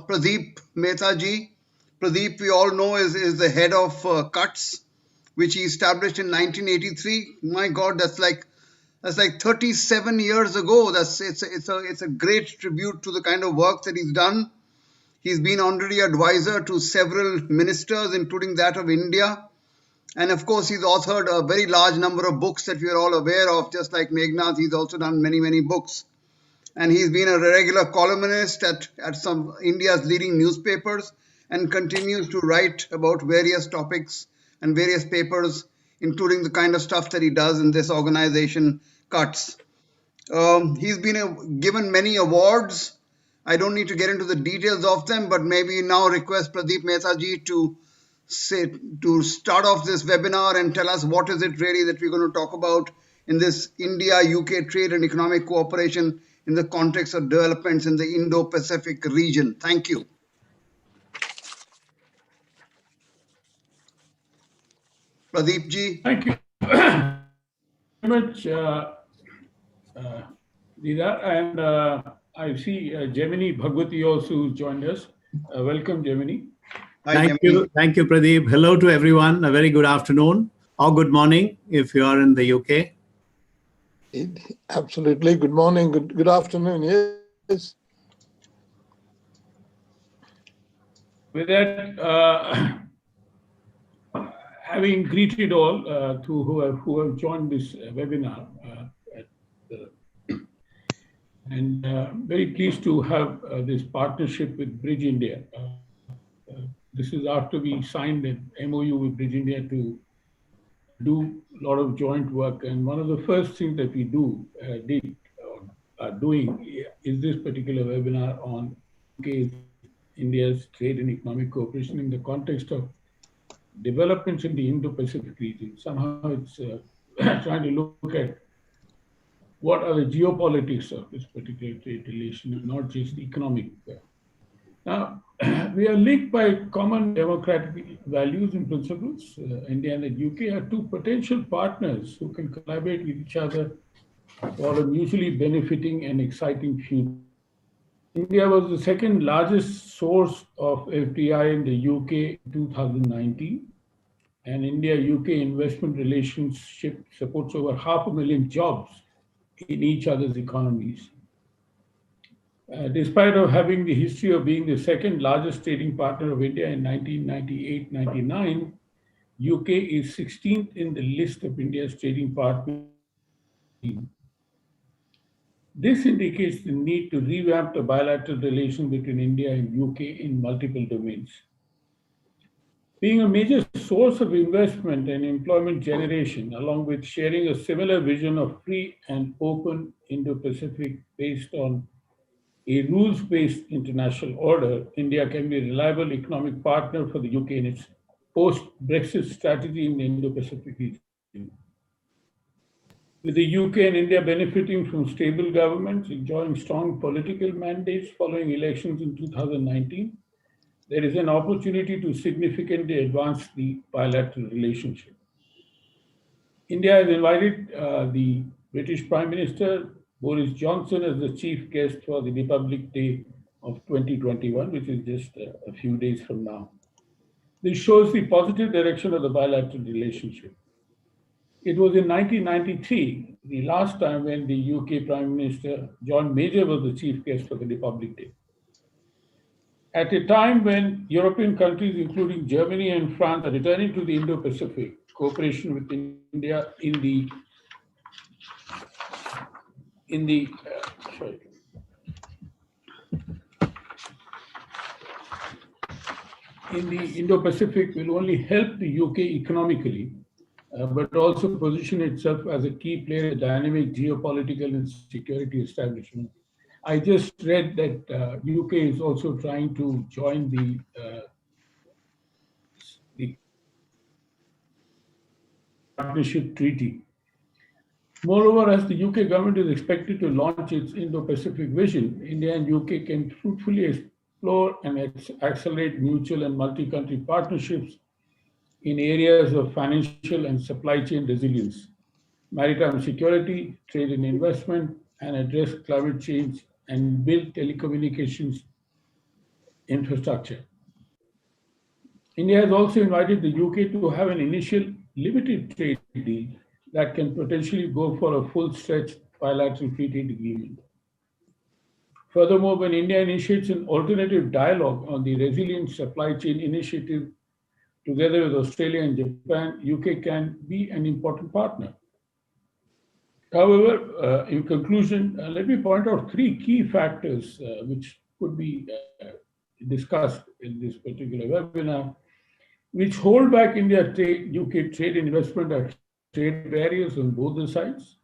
Pradeep Mehta ji. Pradeep, we all know, is the head of CUTS, which he established in 1983. My God, that's like 37 years ago. It's a great tribute to the kind of work that he's done. He's been honorary advisor to several ministers, including that of India. And of course, he's authored a very large number of books that we are all aware of. Just like MAGHNAD, he's also done many, many books. And he's been a regular columnist at some India's leading newspapers and continues to write about various topics and various papers, including the kind of stuff that he does in this organization, CUTS. He's been given many awards. I don't need to get into the details of them, but maybe now request Pradeep Mehta ji to start off this webinar and tell us what is it really that we're going to talk about in this India-UK trade and economic cooperation in the context of developments in the Indo-Pacific region. Thank you. Pradeep ji. Thank you very much, DIDAR. And I see JAIMINI BHAGWATI also joined us. Welcome, JAIMINI. Thank you, Pradeep. Hello to everyone. A very good afternoon or good morning if you are in the UK. Absolutely. Good morning. Good afternoon. Yes. With that, having greeted all who have joined this webinar, and very pleased to have this partnership with Bridge India. This is after we signed an MOU with Bridge India to do a lot of joint work. And one of the first things that we are doing is this particular webinar on India's trade and economic cooperation in the context of developments in the Indo-Pacific region. Somehow it's trying to look at what are the geopolitics of this particular trade relation and not just economic. Now, we are linked by common democratic values and principles. India and the UK are two potential partners who can collaborate with each other for a mutually benefiting and exciting future. India was the second largest source of FDI in the UK in 2019, and India-UK investment relationship supports over 500,000 jobs in each other's economies. Despite of having the history of being the second largest trading partner of India in 1998-99, UK is 16th in the list of India's trading partners. This indicates the need to revamp the bilateral relation between India and UK in multiple domains. Being a major source of investment and employment generation, along with sharing a similar vision of free and open Indo-Pacific based on a rules-based international order, India can be a reliable economic partner for the UK in its post-Brexit strategy in the Indo-Pacific region. With the UK and India benefiting from stable governments, enjoying strong political mandates following elections in 2019, there is an opportunity to significantly advance the bilateral relationship. India has invited the British Prime Minister Boris Johnson as the chief guest for the Republic Day of 2021, which is just a few days from now. This shows the positive direction of the bilateral relationship. It was in 1993, the last time when the UK Prime Minister John Major was the chief guest for the Republic Day. At a time when European countries, including Germany and France, are returning to the Indo-Pacific, cooperation with India in the Indo-Pacific will only help the UK economically, but also position itself as a key player in the dynamic geopolitical and security establishment. I just read that UK is also trying to join the partnership treaty. Moreover, as the UK government is expected to launch its Indo-Pacific vision, India and UK can fruitfully explore and accelerate mutual and multi-country partnerships in areas of financial and supply chain resilience, maritime security, trade and investment, and address climate change and build telecommunications infrastructure. India has also invited the UK to have an initial limited trade deal that can potentially go for a full-stretched bilateral free trade agreement. Furthermore, when India initiates an alternative dialogue on the Resilient Supply Chain Initiative together with Australia and Japan, UK can be an important partner. However, in conclusion, let me point out three key factors which could be discussed in this particular webinar, which hold back India UK trade and investment are trade barriers on both the sides,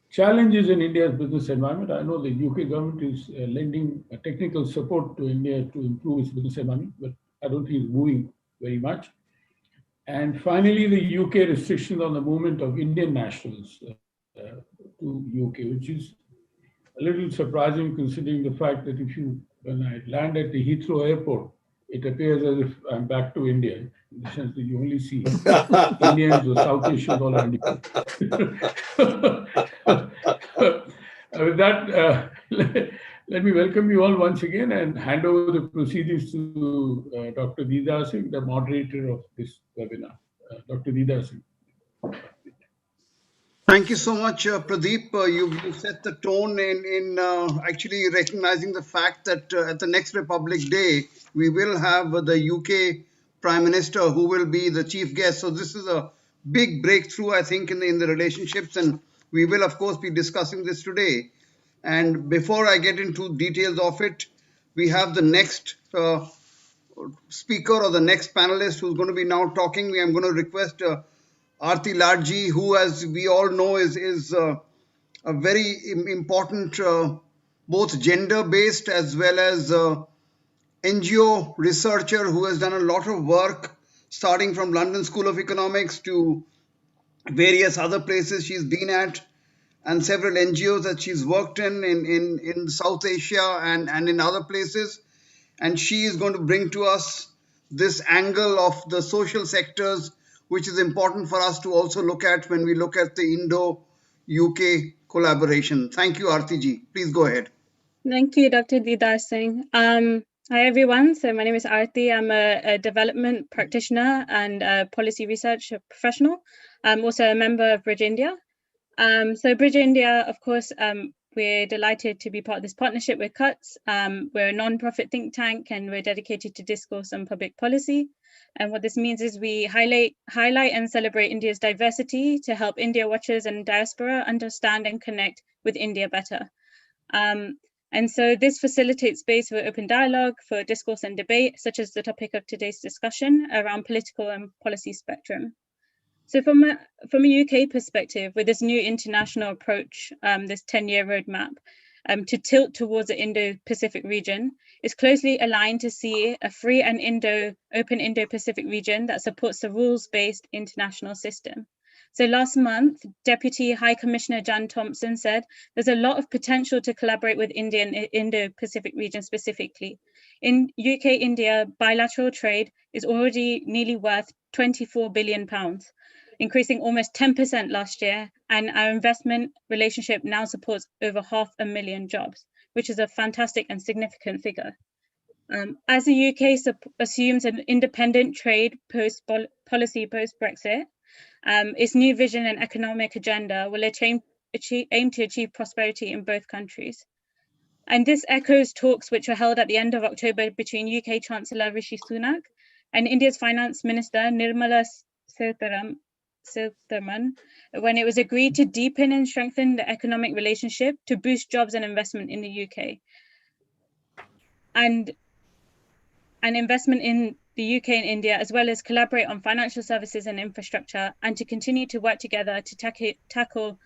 challenges in India's business environment. I know the UK government is lending technical support to India to improve its business environment, but I don't think it's moving very much. And finally, the UK restrictions on the movement of Indian nationals to UK, which is a little surprising considering the fact that when I land at the Heathrow airport, it appears as if I'm back to India, in the sense that you only see Indians or South Asians all around you. With that, let me welcome you all once again and hand over the proceedings to Dr. DIDAR Singh, the moderator of this webinar. Dr. DIDAR Singh. Thank you so much, Pradeep. You set the tone in actually recognizing the fact that at the next Republic Day, we will have the UK Prime Minister who will be the chief guest. So this is a big breakthrough, I think, in the relationships, and we will, of course, be discussing this today. And before I get into details of it, we have the next speaker or the next panelist who's going to be now talking. I'm going to request ARTI Larji, who, as we all know, is a very important both gender-based as well as NGO researcher who has done a lot of work starting from London School of Economics to various other places she's been at, and several NGOs that she's worked in South Asia and in other places. And she is going to bring to us this angle of the social sectors, which is important for us to also look at when we look at the Indo-UK collaboration. Thank you, Arti ji. Please go ahead. Thank you, Dr. DIDAR Singh. Hi, everyone. So my name is Arti. I'm a development practitioner and a policy research professional. I'm also a member of Bridge India. So Bridge India, of course, we're delighted to be part of this partnership with CUTS. We're a non-profit think tank and we're dedicated to discourse on public policy. And what this means is we highlight and celebrate India's diversity to help India watchers and diaspora understand and connect with India better. And so this facilitates space for open dialogue, for discourse and debate, such as the topic of today's discussion around political and policy spectrum. So from a UK perspective, with this new international approach, this 10-year roadmap, to tilt towards the Indo-Pacific region, is closely aligned to see a free and open Indo-Pacific region that supports the rules-based international system. So last month, Deputy High Commissioner Jan Thompson said there's a lot of potential to collaborate with India and Indo-Pacific region specifically. In UK-India, bilateral trade is already nearly worth £24 billion, increasing almost 10% last year, and our investment relationship now supports over 500,000 jobs, which is a fantastic and significant figure. As the UK assumes an independent trade policy post-Brexit, its new vision and economic agenda will aim to achieve prosperity in both countries. And this echoes talks which were held at the end of October between UK Chancellor Rishi Sunak and India's Finance Minister Nirmala Sitharaman, when it was agreed to deepen and strengthen the economic relationship to boost jobs and investment in the UK. And investment in the UK and India, as well as collaborate on financial services and infrastructure, and to continue to work together to tackle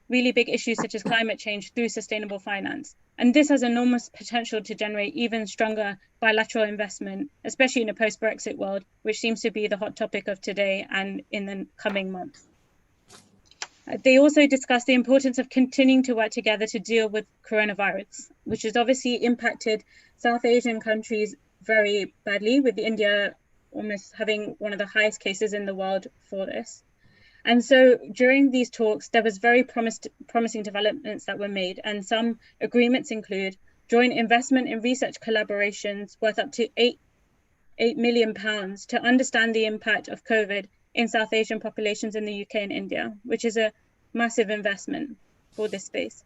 really big issues such as climate change through sustainable finance. And this has enormous potential to generate even stronger bilateral investment, especially in a post-Brexit world, which seems to be the hot topic of today and in the coming months. They also discussed the importance of continuing to work together to deal with coronavirus, which has obviously impacted South Asian countries very badly, with India almost having one of the highest cases in the world for this. And so during these talks, there was very promising developments that were made, and some agreements include joint investment in research collaborations worth up to £8 million to understand the impact of COVID in South Asian populations in the UK and India, which is a massive investment for this space.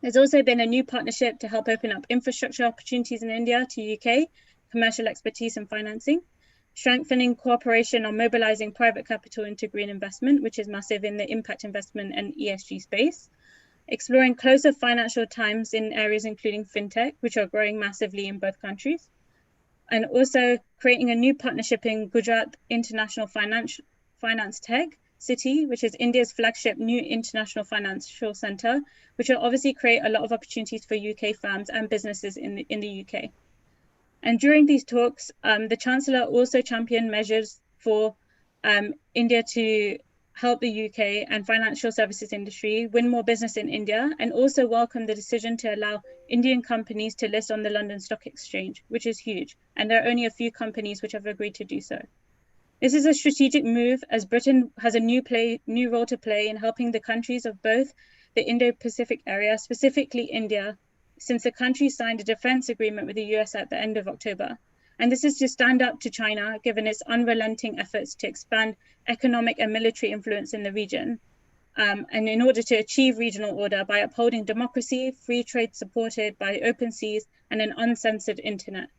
There's also been a new partnership to help open up infrastructure opportunities in India to UK, commercial expertise and financing, strengthening cooperation on mobilizing private capital into green investment, which is massive in the impact investment and ESG space, exploring closer financial ties in areas including fintech, which are growing massively in both countries, and also creating a new partnership in Gujarat International Finance Tech City, which is India's flagship new international financial centre, which will obviously create a lot of opportunities for UK firms and businesses in the UK. And during these talks, the Chancellor also championed measures for India to help the UK and financial services industry win more business in India, and also welcomed the decision to allow Indian companies to list on the London Stock Exchange, which is huge. And there are only a few companies which have agreed to do so. This is a strategic move as Britain has a new role to play in helping the countries of both the Indo-Pacific area, specifically India, since the country signed a defense agreement with the US at the end of October. And this is to stand up to China, given its unrelenting efforts to expand economic and military influence in the region, and in order to achieve regional order by upholding democracy, free trade supported by open seas and an uncensored internet.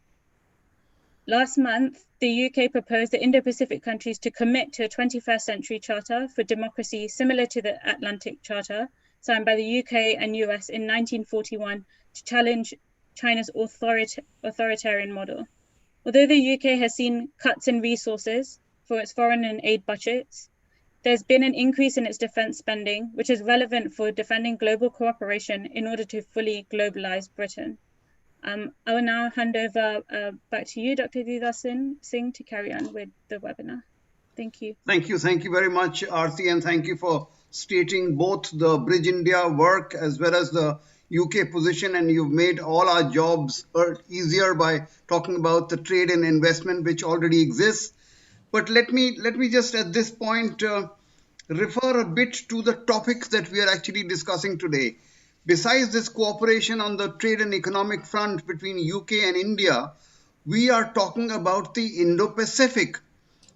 Last month, the UK proposed the Indo-Pacific countries to commit to a 21st century charter for democracy similar to the Atlantic Charter, signed by the UK and US in 1941 to challenge China's authoritarian model. Although the UK has seen cuts in resources for its foreign and aid budgets, there's been an increase in its defence spending, which is relevant for defending global cooperation in order to fully globalize Britain. I will now hand over back to you, Dr. DIDAR Singh, to carry on with the webinar. Thank you. Thank you very much, Arti, and thank you for stating both the Bridge India work as well as the UK position, and you've made all our jobs easier by talking about the trade and investment which already exists. But let me just at this point refer a bit to the topics that we are actually discussing today. Besides this cooperation on the trade and economic front between UK and India, we are talking about the Indo-Pacific.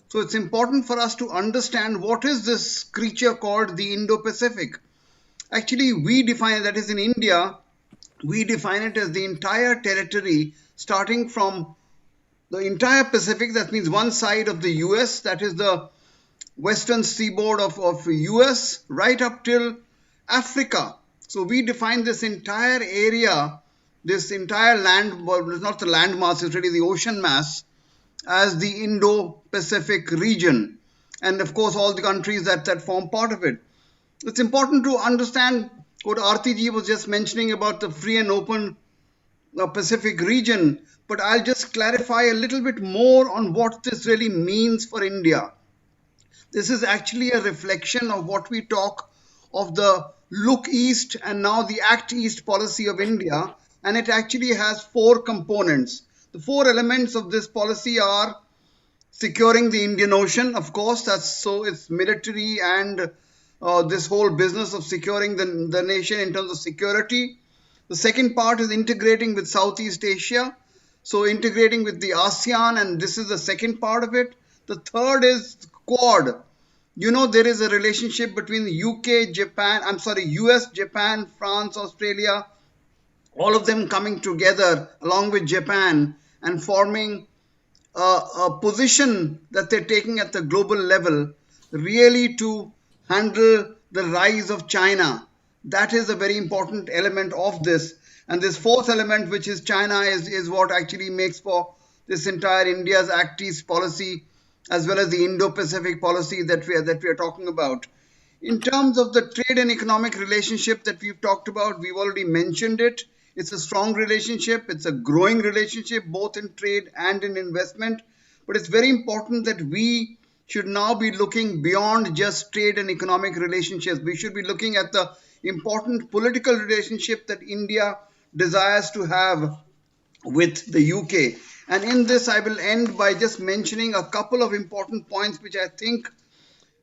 So it's important for us to understand what is this creature called the Indo-Pacific. Actually, we define, that is in India, we define it as the entire territory starting from the entire Pacific, that means one side of the US, that is the western seaboard of US, right up till Africa. So we define this entire area, this entire land, well, it's not the land mass, it's really the ocean mass, as the Indo-Pacific region. And of course, all the countries that form part of it. It's important to understand what Arti ji was just mentioning about the free and open Pacific region, but I'll just clarify a little bit more on what this really means for India. This is actually a reflection of what we talk of the Look East and now the Act East policy of India, and it actually has 4 components. The 4 elements of this policy are securing the Indian Ocean, of course, it's military and this whole business of securing the nation in terms of security. The second part is integrating with Southeast Asia, so integrating with the ASEAN, and this is the second part of it. The third is Quad. You know, there is a relationship between the US, Japan, France, Australia, all of them coming together along with Japan and forming a position that they're taking at the global level really to handle the rise of China. That is a very important element of this. And this fourth element, which is China, is what actually makes for this entire India's Act East policy, as well as the Indo-Pacific policy that we are talking about. In terms of the trade and economic relationship that we've talked about, we've already mentioned it. It's a strong relationship. It's a growing relationship, both in trade and in investment. But it's very important that we should now be looking beyond just trade and economic relationships. We should be looking at the important political relationship that India desires to have with the UK. And in this, I will end by just mentioning a couple of important points which I think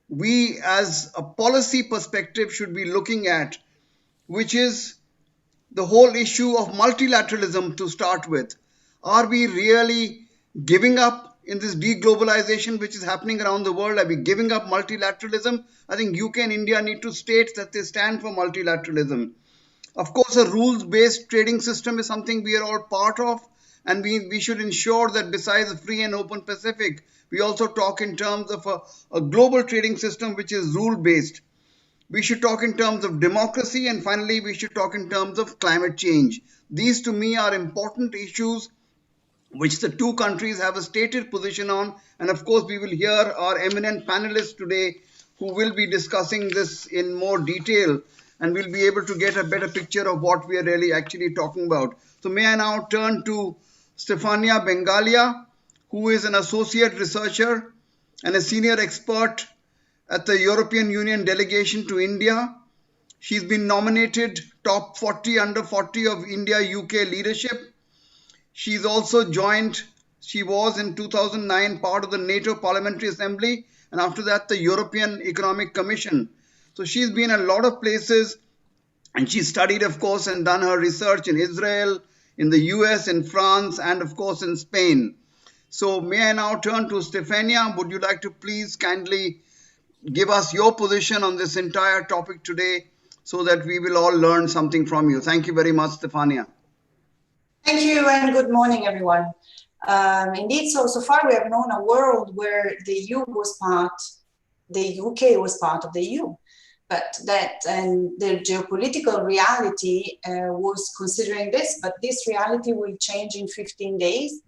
we as a policy perspective should be looking at, which is the whole issue of multilateralism to start with. Are we really giving up in this deglobalization which is happening around the world? Are we giving up multilateralism? I think UK and India need to state that they stand for multilateralism. Of course, a rules-based trading system is something we are all part of, and we should ensure that besides a free and open Pacific, we also talk in terms of a global trading system which is rule-based. We should talk in terms of democracy, and finally, we should talk in terms of climate change. These, to me, are important issues which the two countries have a stated position on. And of course, we will hear our eminent panelists today who will be discussing this in more detail, and we'll be able to get a better picture of what we are really actually talking about. So may I now turn to STEFANIA Bengalia, who is an associate researcher and a senior expert at the European Union delegation to India. She's been nominated top 40 under 40 of India-UK leadership. She's also joined, she was in 2009 part of the NATO Parliamentary Assembly, and after that the European Economic Commission. So she's been a lot of places, and she studied, of course, and done her research in Israel, in the US, in France, and of course in Spain. So may I now turn to STEFANIA. Would you like to please kindly give us your position on this entire topic today so that we will all learn something from you? Thank you very much, STEFANIA. Thank you, and good morning, everyone. Indeed, so far we have known a world where the EU was part, the UK was part of the EU, but that and the geopolitical reality was considering this, but this reality will change in 15 days.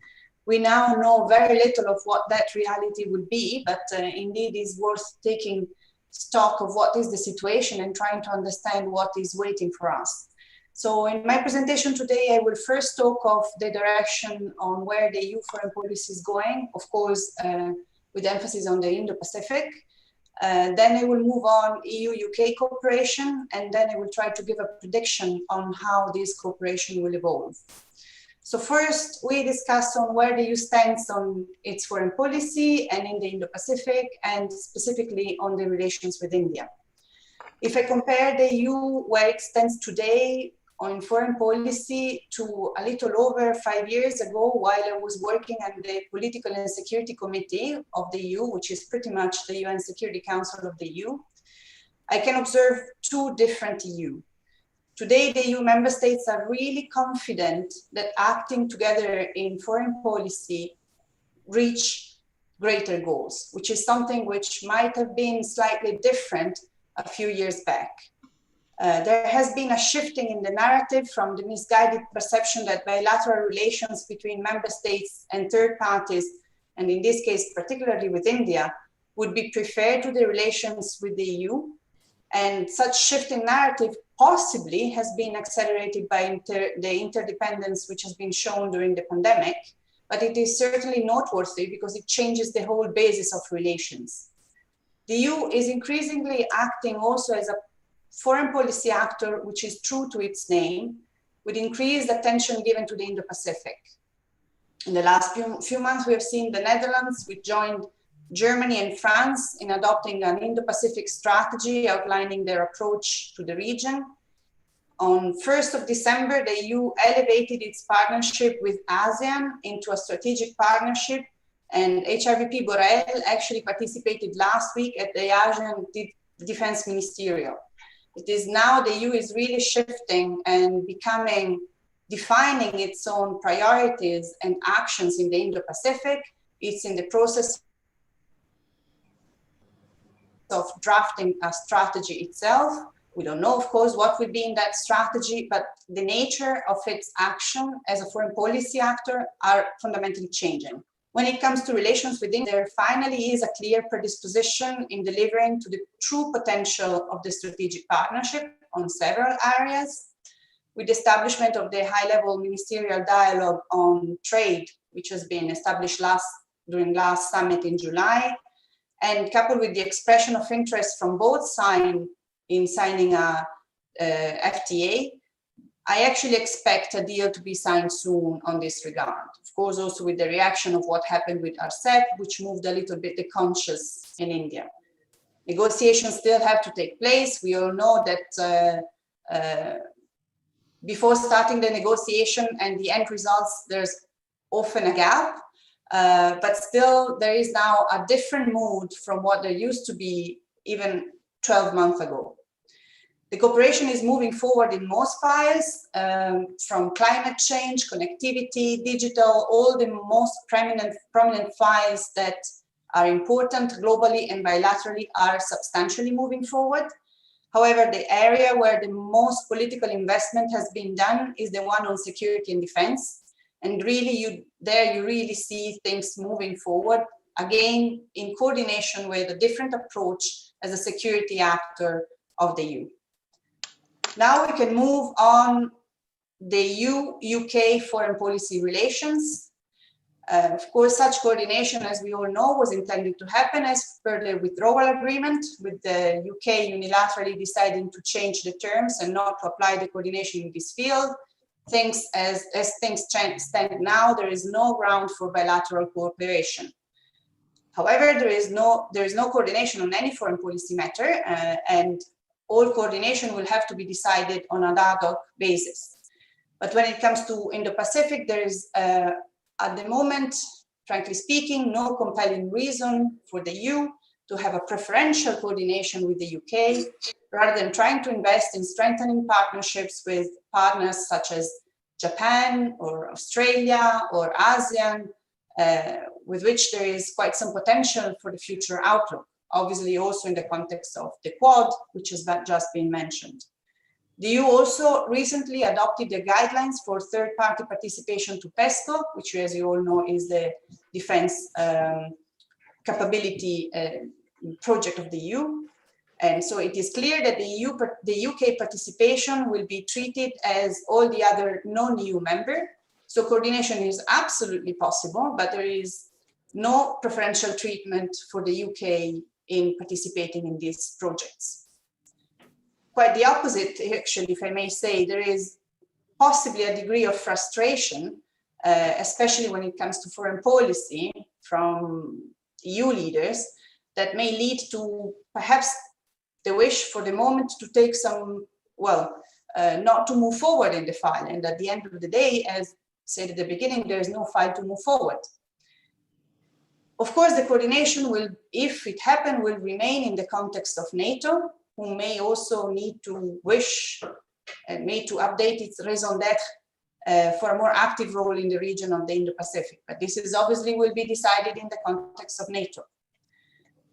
We now know very little of what that reality would be, but indeed is worth taking stock of what is the situation and trying to understand what is waiting for us. So in my presentation today, I will first talk of the direction on where the EU foreign policy is going, of course, with emphasis on the Indo-Pacific. Then I will move on EU-UK cooperation, and then I will try to give a prediction on how this cooperation will evolve. So first, we discuss on where the EU stands on its foreign policy and in the Indo-Pacific, and specifically on the relations with India. If I compare the EU where it stands today on foreign policy to a little over 5 years ago, while I was working at the Political and Security Committee of the EU, which is pretty much the UN Security Council of the EU, I can observe two different EU. Today, the EU member states are really confident that acting together in foreign policy reach greater goals, which is something which might have been slightly different a few years back. There has been a shifting in the narrative from the misguided perception that bilateral relations between member states and third parties, and in this case, particularly with India, would be preferred to the relations with the EU. And such shift in narrative possibly has been accelerated by the interdependence which has been shown during the pandemic, but it is certainly noteworthy because it changes the whole basis of relations. The EU is increasingly acting also as a foreign policy actor which is true to its name, with increased attention given to the Indo-Pacific. In the last few months, we have seen the Netherlands, which joined Germany and France in adopting an Indo-Pacific strategy outlining their approach to the region. On 1st of December, the EU elevated its partnership with ASEAN into a strategic partnership, and HRVP Borrell actually participated last week at the ASEAN Defense Ministerial. It is now the EU is really shifting and defining its own priorities and actions in the Indo-Pacific. It's in the process of drafting a strategy itself. We don't know, of course, what will be in that strategy, but the nature of its action as a foreign policy actor are fundamentally changing. When it comes to relations with India, there finally is a clear predisposition in delivering to the true potential of the strategic partnership on several areas, with the establishment of the high-level ministerial dialogue on trade, which has been established during last summit in July, and coupled with the expression of interest from both sides in signing a FTA, I actually expect a deal to be signed soon on this regard. Of course, also with the reaction of what happened with RCEP, which moved a little bit the conscience in India. Negotiations still have to take place. We all know that before starting the negotiation and the end results, there's often a gap, but still there is now a different mood from what there used to be even 12 months ago. The cooperation is moving forward in most files, from climate change, connectivity, digital, all the most prominent files that are important globally and bilaterally are substantially moving forward. However, the area where the most political investment has been done is the one on security and defense. And really, you really see things moving forward, again, in coordination with a different approach as a security actor of the EU. Now we can move on the EU-UK foreign policy relations. Of course, such coordination, as we all know, was intended to happen as per the withdrawal agreement, with the UK unilaterally deciding to change the terms and not to apply the coordination in this field. As things stand now, there is no ground for bilateral cooperation. However, there is no coordination on any foreign policy matter, and all coordination will have to be decided on an ad hoc basis. But when it comes to Indo-Pacific, there is, at the moment, frankly speaking, no compelling reason for the EU to have a preferential coordination with the UK, rather than trying to invest in strengthening partnerships with partners such as Japan or Australia or ASEAN, with which there is quite some potential for the future outlook. Obviously also in the context of the Quad, which has just been mentioned. The EU also recently adopted the guidelines for third-party participation to PESCO, which, as you all know, is the defense capability project of the EU. And so it is clear that the UK participation will be treated as all the other non-EU members. So coordination is absolutely possible, but there is no preferential treatment for the UK in participating in these projects. Quite the opposite, actually, if I may say, there is possibly a degree of frustration, especially when it comes to foreign policy from EU leaders, that may lead to perhaps the wish for the moment to take some, not to move forward in the file. And at the end of the day, as said at the beginning, there is no file to move forward. Of course, the coordination will, if it happens, will remain in the context of NATO, who may also need to wish and may to update its raison d'etre for a more active role in the region of the Indo-Pacific. But this is obviously will be decided in the context of NATO.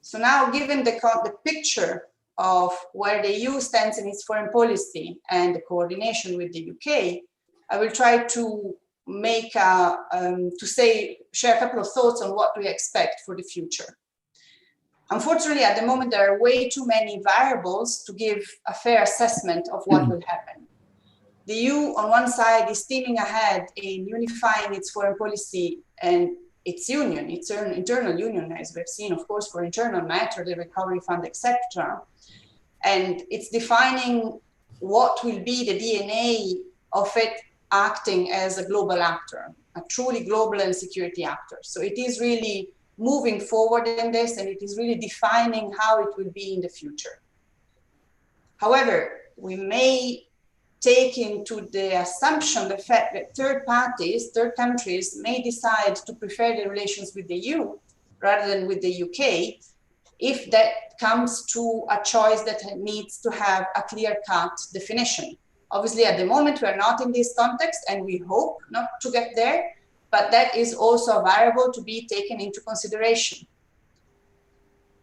So now, given the picture of where the EU stands in its foreign policy and the coordination with the UK, I will try to make share a couple of thoughts on what we expect for the future. Unfortunately, at the moment, there are way too many variables to give a fair assessment of what will happen. The EU, on one side, is steaming ahead in unifying its foreign policy and its union, its internal union, as we've seen, of course, for internal matter, the recovery fund, etc. And it's defining what will be the DNA of it acting as a global actor, a truly global and security actor. So it is really moving forward in this, and it is really defining how it will be in the future. However, we may take into the assumption the fact that third countries may decide to prefer the relations with the EU rather than with the UK, if that comes to a choice that needs to have a clear-cut definition. Obviously, at the moment, we are not in this context, and we hope not to get there, but that is also a variable to be taken into consideration.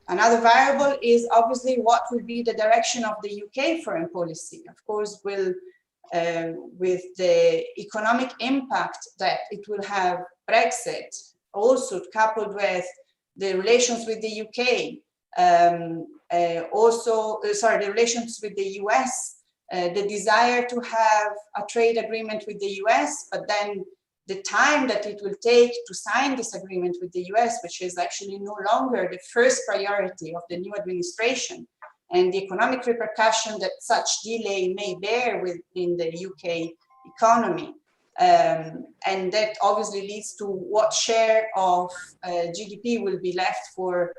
Another variable is obviously what will be the direction of the UK foreign policy. Of course, with the economic impact that it will have Brexit, also coupled with the relations with the UK, the relations with the US, the desire to have a trade agreement with the US, but then the time that it will take to sign this agreement with the US, which is actually no longer the first priority of the new administration, and the economic repercussion that such delay may bear within the UK economy. And that obviously leads to what share of GDP will be left for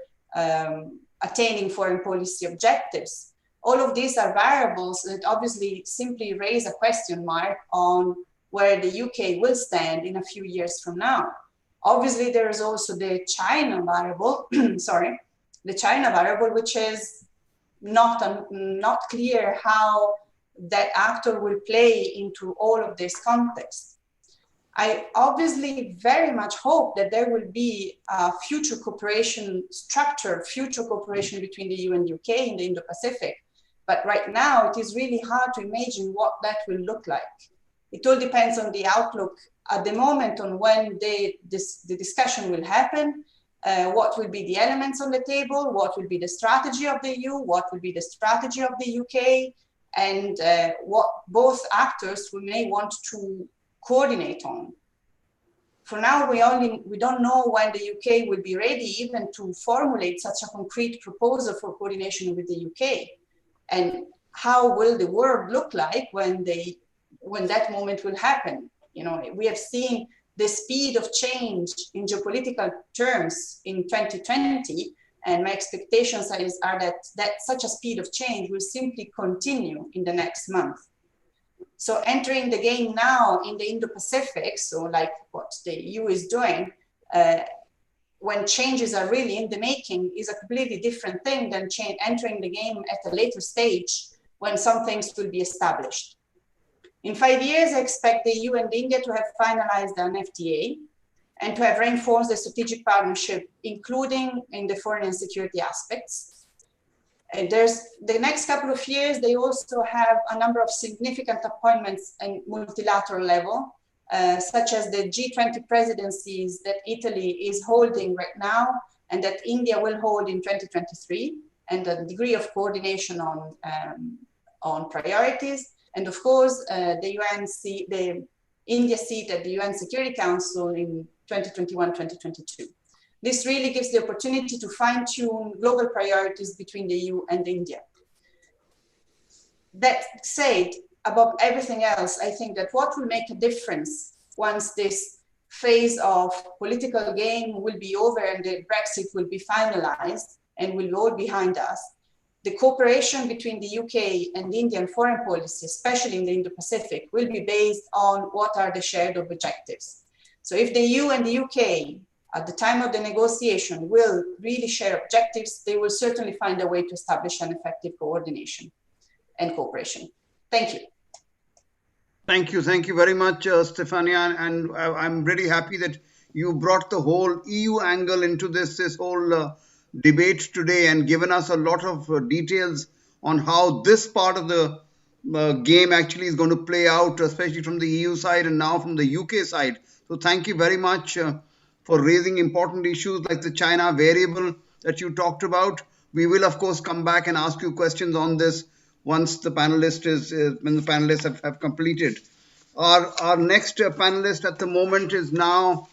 attaining foreign policy objectives. All of these are variables that obviously simply raise a question mark on where the UK will stand in a few years from now. Obviously, there is also the China variable, sorry, the China variable, which is not clear how that actor will play into all of this context. I obviously very much hope that there will be a future cooperation structure, future cooperation between the EU and UK in the Indo-Pacific. But right now, it is really hard to imagine what that will look like. It all depends on the outlook at the moment on when the discussion will happen, what will be the elements on the table, what will be the strategy of the EU, what will be the strategy of the UK, and what both actors we may want to coordinate on. For now, we don't know when the UK will be ready even to formulate such a concrete proposal for coordination with the UK. And how will the world look like when that moment will happen? You know, we have seen the speed of change in geopolitical terms in 2020, and my expectations are that such a speed of change will simply continue in the next month. So entering the game now in the Indo-Pacific, so like what the EU is doing, when changes are really in the making, is a completely different thing than entering the game at a later stage when some things will be established. In 5 years, I expect the EU and India to have finalized an FTA and to have reinforced the strategic partnership, including in the foreign and security aspects. And there's the next couple of years, they also have a number of significant appointments at multilateral level, such as the G20 presidencies that Italy is holding right now and that India will hold in 2023, and a degree of coordination on priorities. And of course, the India seat at the UN Security Council in 2021-2022. This really gives the opportunity to fine-tune global priorities between the EU and India. That said, above everything else, I think that what will make a difference once this phase of political game will be over and the Brexit will be finalized and will be all behind us, the cooperation between the UK and Indian foreign policy, especially in the Indo-Pacific, will be based on what are the shared objectives. So if the EU and the UK at the time of the negotiation will really share objectives, they will certainly find a way to establish an effective coordination and cooperation. Thank you. Thank you very much, Stefania, and I'm really happy that you brought the whole EU angle into this whole debate today and given us a lot of details on how this part of the game actually is going to play out, especially from the EU side and now from the UK side. So thank you very much for raising important issues like the China variable that you talked about. We will, of course, come back and ask you questions on this once the panelists have completed. Our next panelist at the moment is now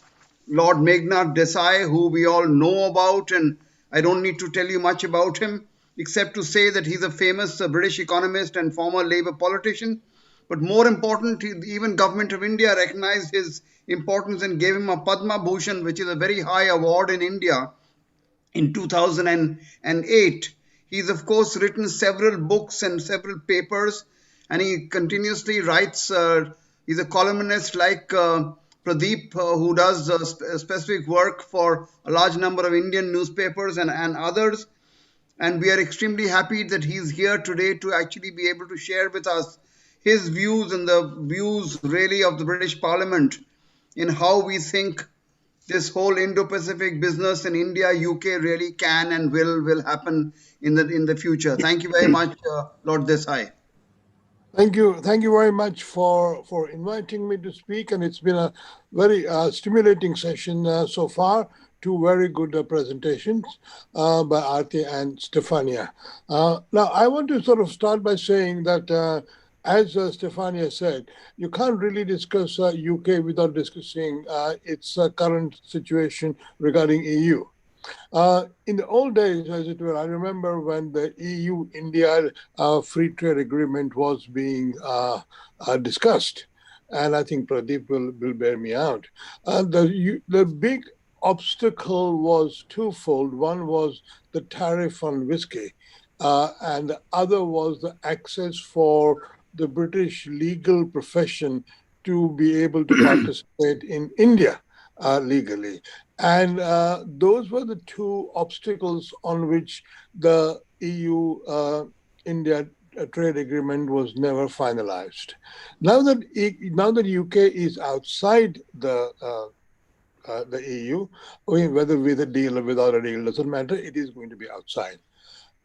Lord MEGHNAD DESAI, who we all know about, and I don't need to tell you much about him, except to say that he's a famous British economist and former Labour politician. But more important, even Government of India recognized his importance and gave him a Padma Bhushan, which is a very high award in India, in 2008. He's, of course, written several books and several papers, and he continuously writes. He's a columnist like PRADEEP, who does specific work for a large number of Indian newspapers and others. And we are extremely happy that he's here today to actually be able to share with us his views and the views really of the British Parliament in how we think this whole Indo-Pacific business in India, UK really can and will happen in the future. Thank you very much, Lord Desai. Thank you very much for inviting me to speak, and it's been a very stimulating session so far. Two very good presentations by ARTI and Stefania. Now, I want to sort of start by saying that as Stefania said, you can't really discuss UK without discussing its current situation regarding EU. In the old days, as it were, I remember when the EU-India free trade agreement was being discussed, and I think Pradeep will bear me out. The big obstacle was twofold. One was the tariff on whiskey, and the other was the access for the British legal profession to be able to participate in India legally. And those were the two obstacles on which the EU India trade agreement was never finalized. Now that UK is outside the EU, whether with a deal or without a deal doesn't matter, it is going to be outside.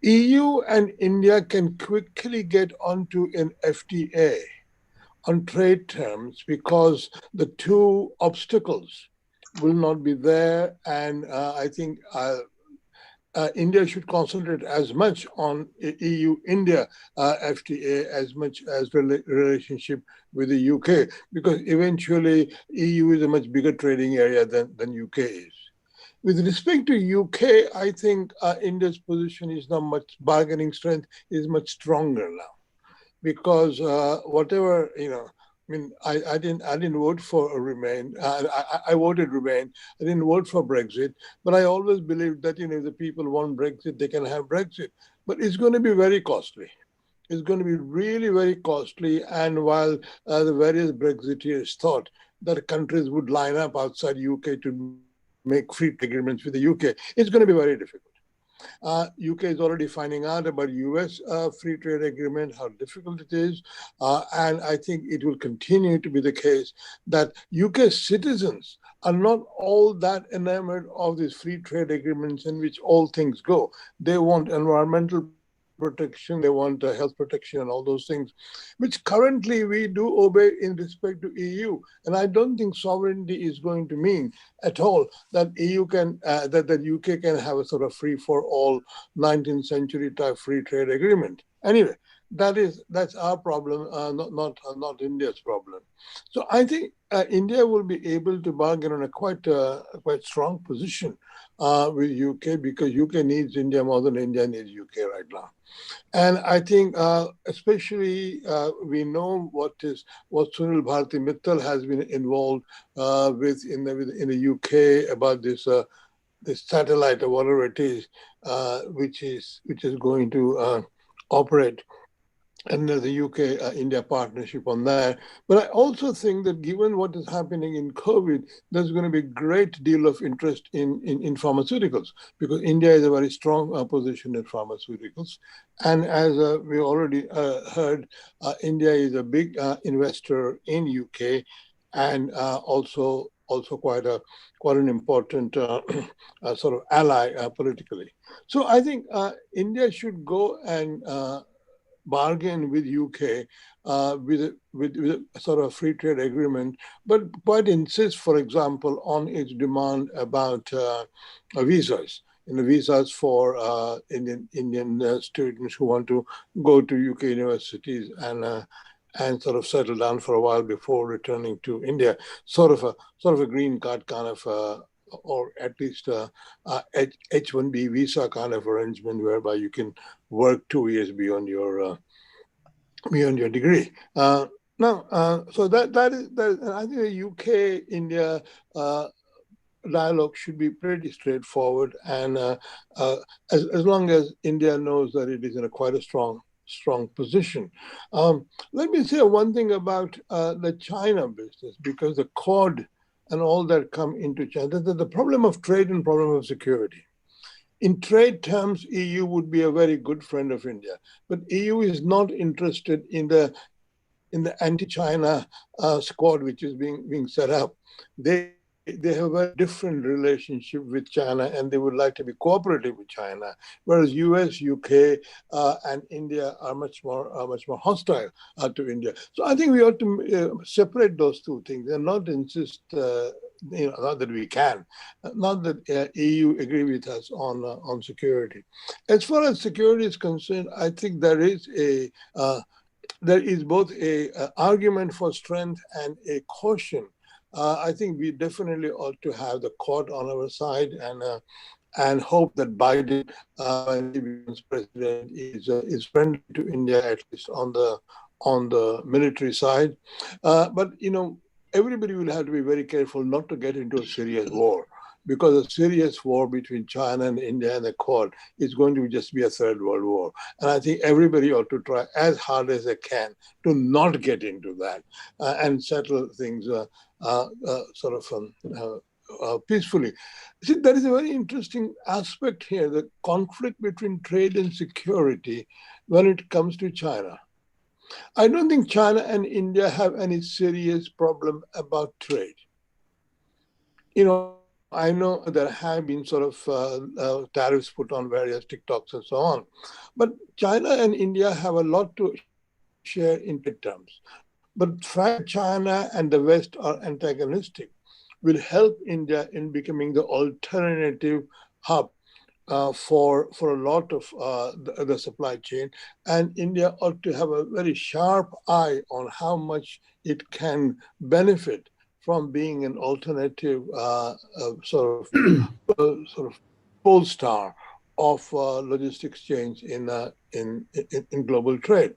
EU and India can quickly get onto an FTA on trade terms because the two obstacles will not be there. And I think India should concentrate as much on EU-India FTA as much as relationship with the UK, because eventually EU is a much bigger trading area than UK is. With respect to UK, I think India's position is not much, bargaining strength is much stronger now, because whatever, I mean, I didn't vote for Remain. I voted Remain. I didn't vote for Brexit, but I always believed that if the people want Brexit, they can have Brexit. But it's going to be very costly. It's going to be really very costly. And while the various Brexiteers thought that countries would line up outside UK to make free agreements with the UK, it's going to be very difficult. UK is already finding out about US free trade agreement, how difficult it is. And I think it will continue to be the case that UK citizens are not all that enamored of these free trade agreements in which all things go. They want environmental protection, they want health protection and all those things, which currently we do obey in respect to EU. And I don't think sovereignty is going to mean at all that EU can, that UK can have a sort of free for all 19th century type free trade agreement. Anyway, that's our problem, not India's problem. So I think India will be able to bargain on a quite strong position with UK, because UK needs India more than India needs UK right now. And I think especially we know what Sunil Bharti Mittal has been involved with in the UK about this satellite or whatever it is, which is going to operate under the UK-India partnership on that. But I also think that given what is happening in COVID, there's going to be a great deal of interest in pharmaceuticals, because India is a very strong position in pharmaceuticals. And as we already heard, India is a big investor in UK, and also quite an important sort of ally politically. So I think India should go and bargain with UK with a sort of free trade agreement, but quite insist, for example, on its demand about visas. Visas for Indian students who want to go to UK universities and sort of settle down for a while before returning to India. Sort of a green card kind of or at least H-1B visa kind of arrangement, whereby you can work 2 years beyond your degree. So that is, I think the UK-India dialogue should be pretty straightforward, and as long as India knows that it is in quite a strong position. Let me say one thing about the China business, because the Quad and all that come into China. The problem of trade and problem of security. In trade terms, EU would be a very good friend of India, but EU is not interested in the anti-China squad which is being set up. They have a different relationship with China, and they would like to be cooperative with China, whereas US, UK, and India are much more hostile to India. So I think we ought to separate those two things and not insist. Not that we can, not that EU agree with us on security. As far as security is concerned, I think there is both a argument for strength and a caution. I think we definitely ought to have the court on our side and hope that Biden, when he becomes president, is friendly to India, at least on the military side. But everybody will have to be very careful not to get into a serious war, because a serious war between China and India and the Quad is going to just be a third world war. And I think everybody ought to try as hard as they can to not get into that and settle things peacefully. See, there is a very interesting aspect here, the conflict between trade and security when it comes to China. I don't think China and India have any serious problem about trade. I know there have been tariffs put on various TikToks and so on, but China and India have a lot to share in trade terms. But fact China and the West are antagonistic will help India in becoming the alternative hub for a lot of the supply chain. And India ought to have a very sharp eye on how much it can benefit from being an alternative pole star of logistics change in global trade.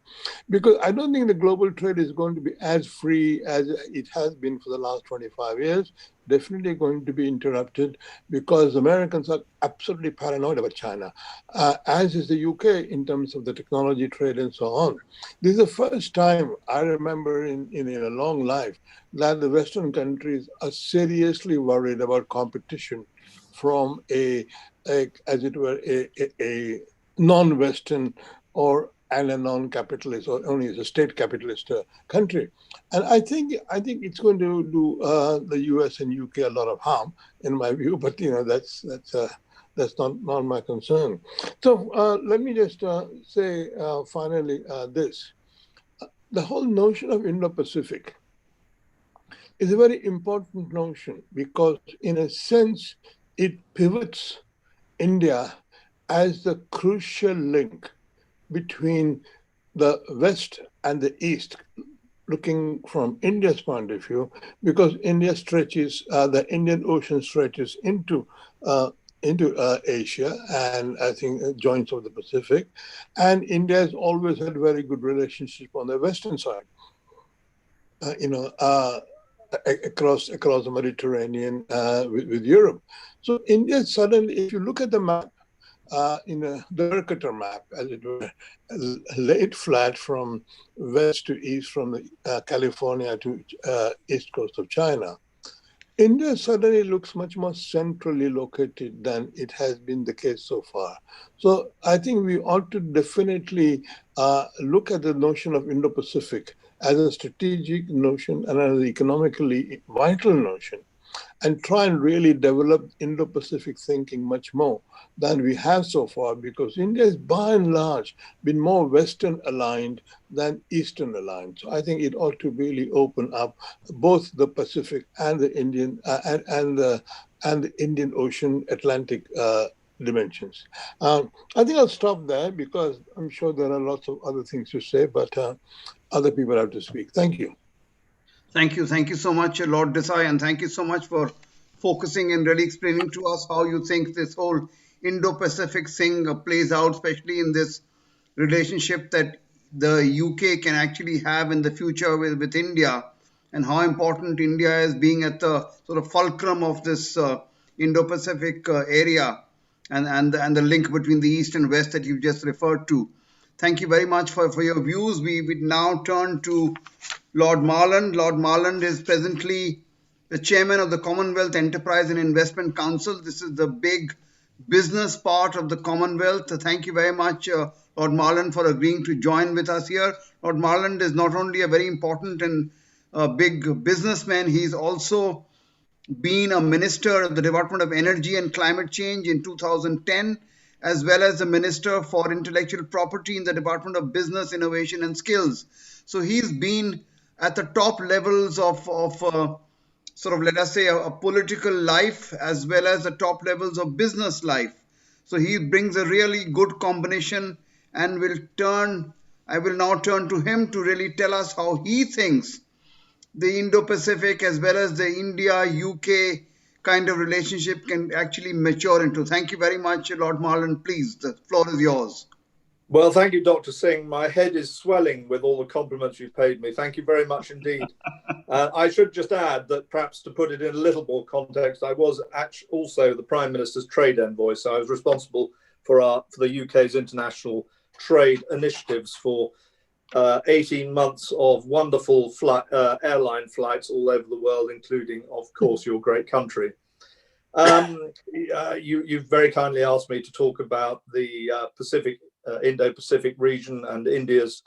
Because I don't think the global trade is going to be as free as it has been for the last 25 years. Definitely going to be interrupted because Americans are absolutely paranoid about China, as is the UK in terms of the technology trade and so on. This is the first time I remember in a long life that the Western countries are seriously worried about competition from a non-Western and a non-capitalist or only as a state capitalist country. And I think it's going to do the US and UK a lot of harm, in my view. But that's not my concern. So let me just say finally this: the whole notion of Indo-Pacific is a very important notion because, in a sense, it pivots India as the crucial link between the West and the East, looking from India's point of view, because India stretches, the Indian Ocean stretches into Asia and I think joins of the Pacific. And India has always had very good relationship on the Western side, across the Mediterranean with Europe. So India suddenly, if you look at the map, the Mercator map, as it were, laid flat from west to east, from California to east coast of China, India suddenly looks much more centrally located than it has been the case so far. So I think we ought to definitely look at the notion of Indo-Pacific as a strategic notion and as an economically vital notion, and try and really develop Indo-Pacific thinking much more than we have so far, because India has by and large been more Western aligned than Eastern aligned. So I think it ought to really open up both the Pacific and the Indian and the Indian Ocean Atlantic dimensions. I think I'll stop there because I'm sure there are lots of other things to say, but other people have to speak. Thank you. Thank you so much, Lord DESAI, and thank you so much for focusing and really explaining to us how you think this whole Indo-Pacific thing plays out, especially in this relationship that the UK can actually have in the future with India, and how important India is being at the sort of fulcrum of this Indo-Pacific area and the link between the East and West that you just referred to. Thank you very much for your views. We now turn to Lord Marland. Lord Marland is presently the chairman of the Commonwealth Enterprise and Investment Council. This is the big business part of the Commonwealth. Thank you very much, Lord Marland, for agreeing to join with us here. Lord Marland is not only a very important and big businessman, he's also been a minister of the Department of Energy and Climate Change in 2010, as well as the Minister for Intellectual Property in the Department of Business, Innovation and Skills. So he's been at the top levels of let us say, a political life as well as the top levels of business life. So he brings a really good combination, and I will now turn to him to really tell us how he thinks the Indo-Pacific as well as the India-UK kind of relationship can actually mature into. Thank you very much, Lord Marland. Please, the floor is yours. Well, thank you, Dr. Singh. My head is swelling with all the compliments you've paid me. Thank you very much indeed. I should just add that perhaps to put it in a little more context, I was actually also the Prime Minister's trade envoy, so I was responsible for the UK's international trade initiatives for 18 months of wonderful airline flights all over the world, including, of course, your great country. You've very kindly asked me to talk about the Indo-Pacific region and India's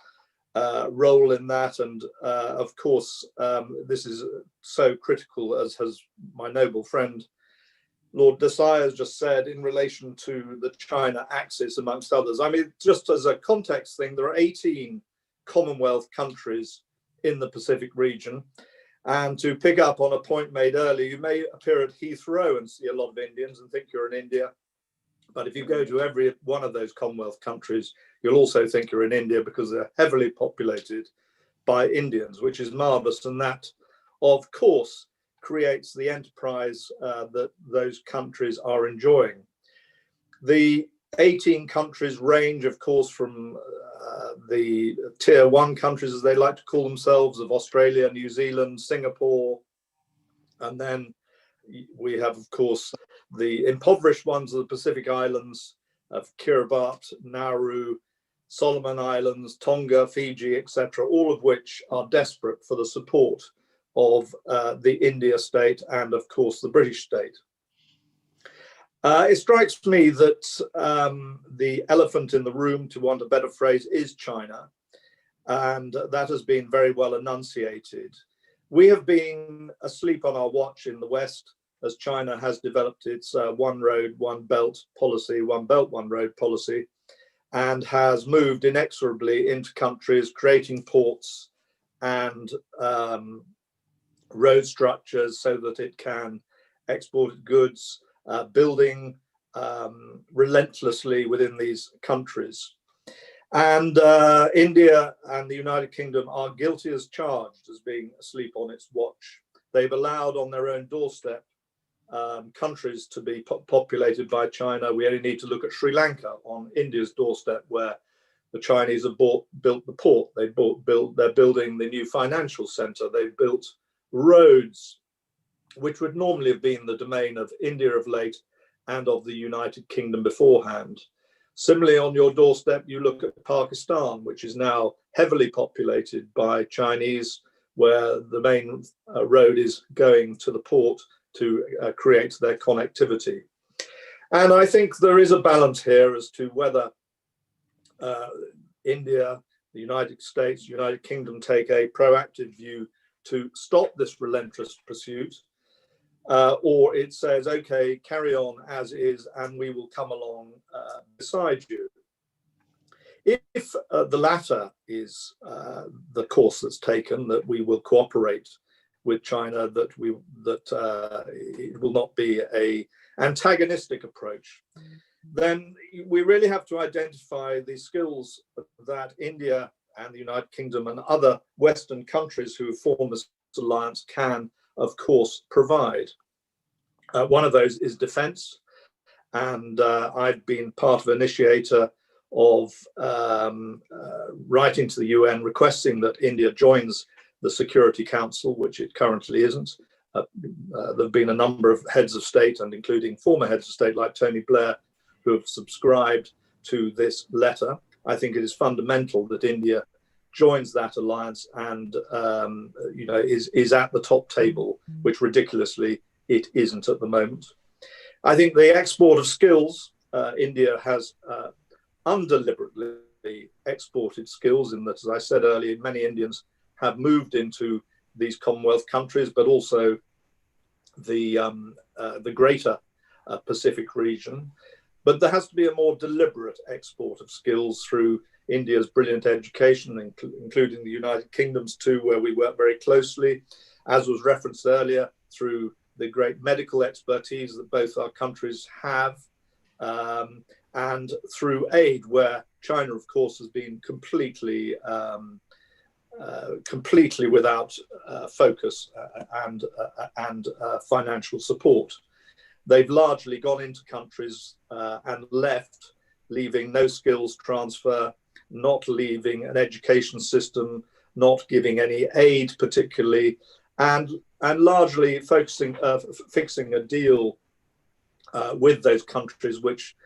role in that. And of course, this is so critical, as has my noble friend, Lord DESAI, has just said, in relation to the China axis, amongst others. I mean, just as a context thing, there are 18 Commonwealth countries in the Pacific region. And to pick up on a point made earlier, you may appear at Heathrow and see a lot of Indians and think you're in India. But if you go to every one of those Commonwealth countries, you'll also think you're in India, because they're heavily populated by Indians, which is marvelous. And that, of course, creates the enterprise that those countries are enjoying. The 18 countries range, of course, from the tier 1 countries, as they like to call themselves, of Australia, New Zealand, Singapore, and then we have, of course, the impoverished ones of the Pacific Islands of Kiribati, Nauru, Solomon Islands, Tonga, Fiji, etc., all of which are desperate for the support of the India state and, of course, the British state. It strikes me that the elephant in the room, to want a better phrase, is China, and that has been very well enunciated. We have been asleep on our watch in the West as China has developed its one road, one belt policy, one belt, one road policy, and has moved inexorably into countries, creating ports and road structures so that it can export goods, building relentlessly within these countries. And India and the United Kingdom are guilty as charged as being asleep on its watch. They've allowed on their own doorstep countries to be populated by China. We only need to look at Sri Lanka on India's doorstep, where the Chinese have built the port. They're building the new financial center. They've built roads, which would normally have been the domain of India of late and of the United Kingdom beforehand. Similarly, on your doorstep, you look at Pakistan, which is now heavily populated by Chinese, where the main road is going to the port to create their connectivity. And I think there is a balance here as to whether India, the United States, United Kingdom take a proactive view to stop this relentless pursuit, or it says, okay, carry on as is, and we will come along beside you. If the latter is the course that's taken, that we will cooperate with China, that it will not be an antagonistic approach, then we really have to identify the skills that India and the United Kingdom and other Western countries who have formed this alliance can, of course, provide. One of those is defense. And I've been part of an initiator of writing to the UN requesting that India joins the Security Council, which it currently isn't. There have been a number of heads of state, and including former heads of state like Tony Blair, who have subscribed to this letter. I think it is fundamental that India joins that alliance and is at the top table, which ridiculously it isn't at the moment. I think the export of skills, India has undeliberately exported skills, in that, as I said earlier, many Indians have moved into these Commonwealth countries, but also the greater Pacific region. But there has to be a more deliberate export of skills through India's brilliant education, including the United Kingdom's too, where we work very closely, as was referenced earlier, through the great medical expertise that both our countries have, and through aid, where China, of course, has been completely without focus and financial support. They've largely gone into countries and left leaving no skills transfer, not leaving an education system, not giving any aid particularly, and largely fixing a deal with those countries, which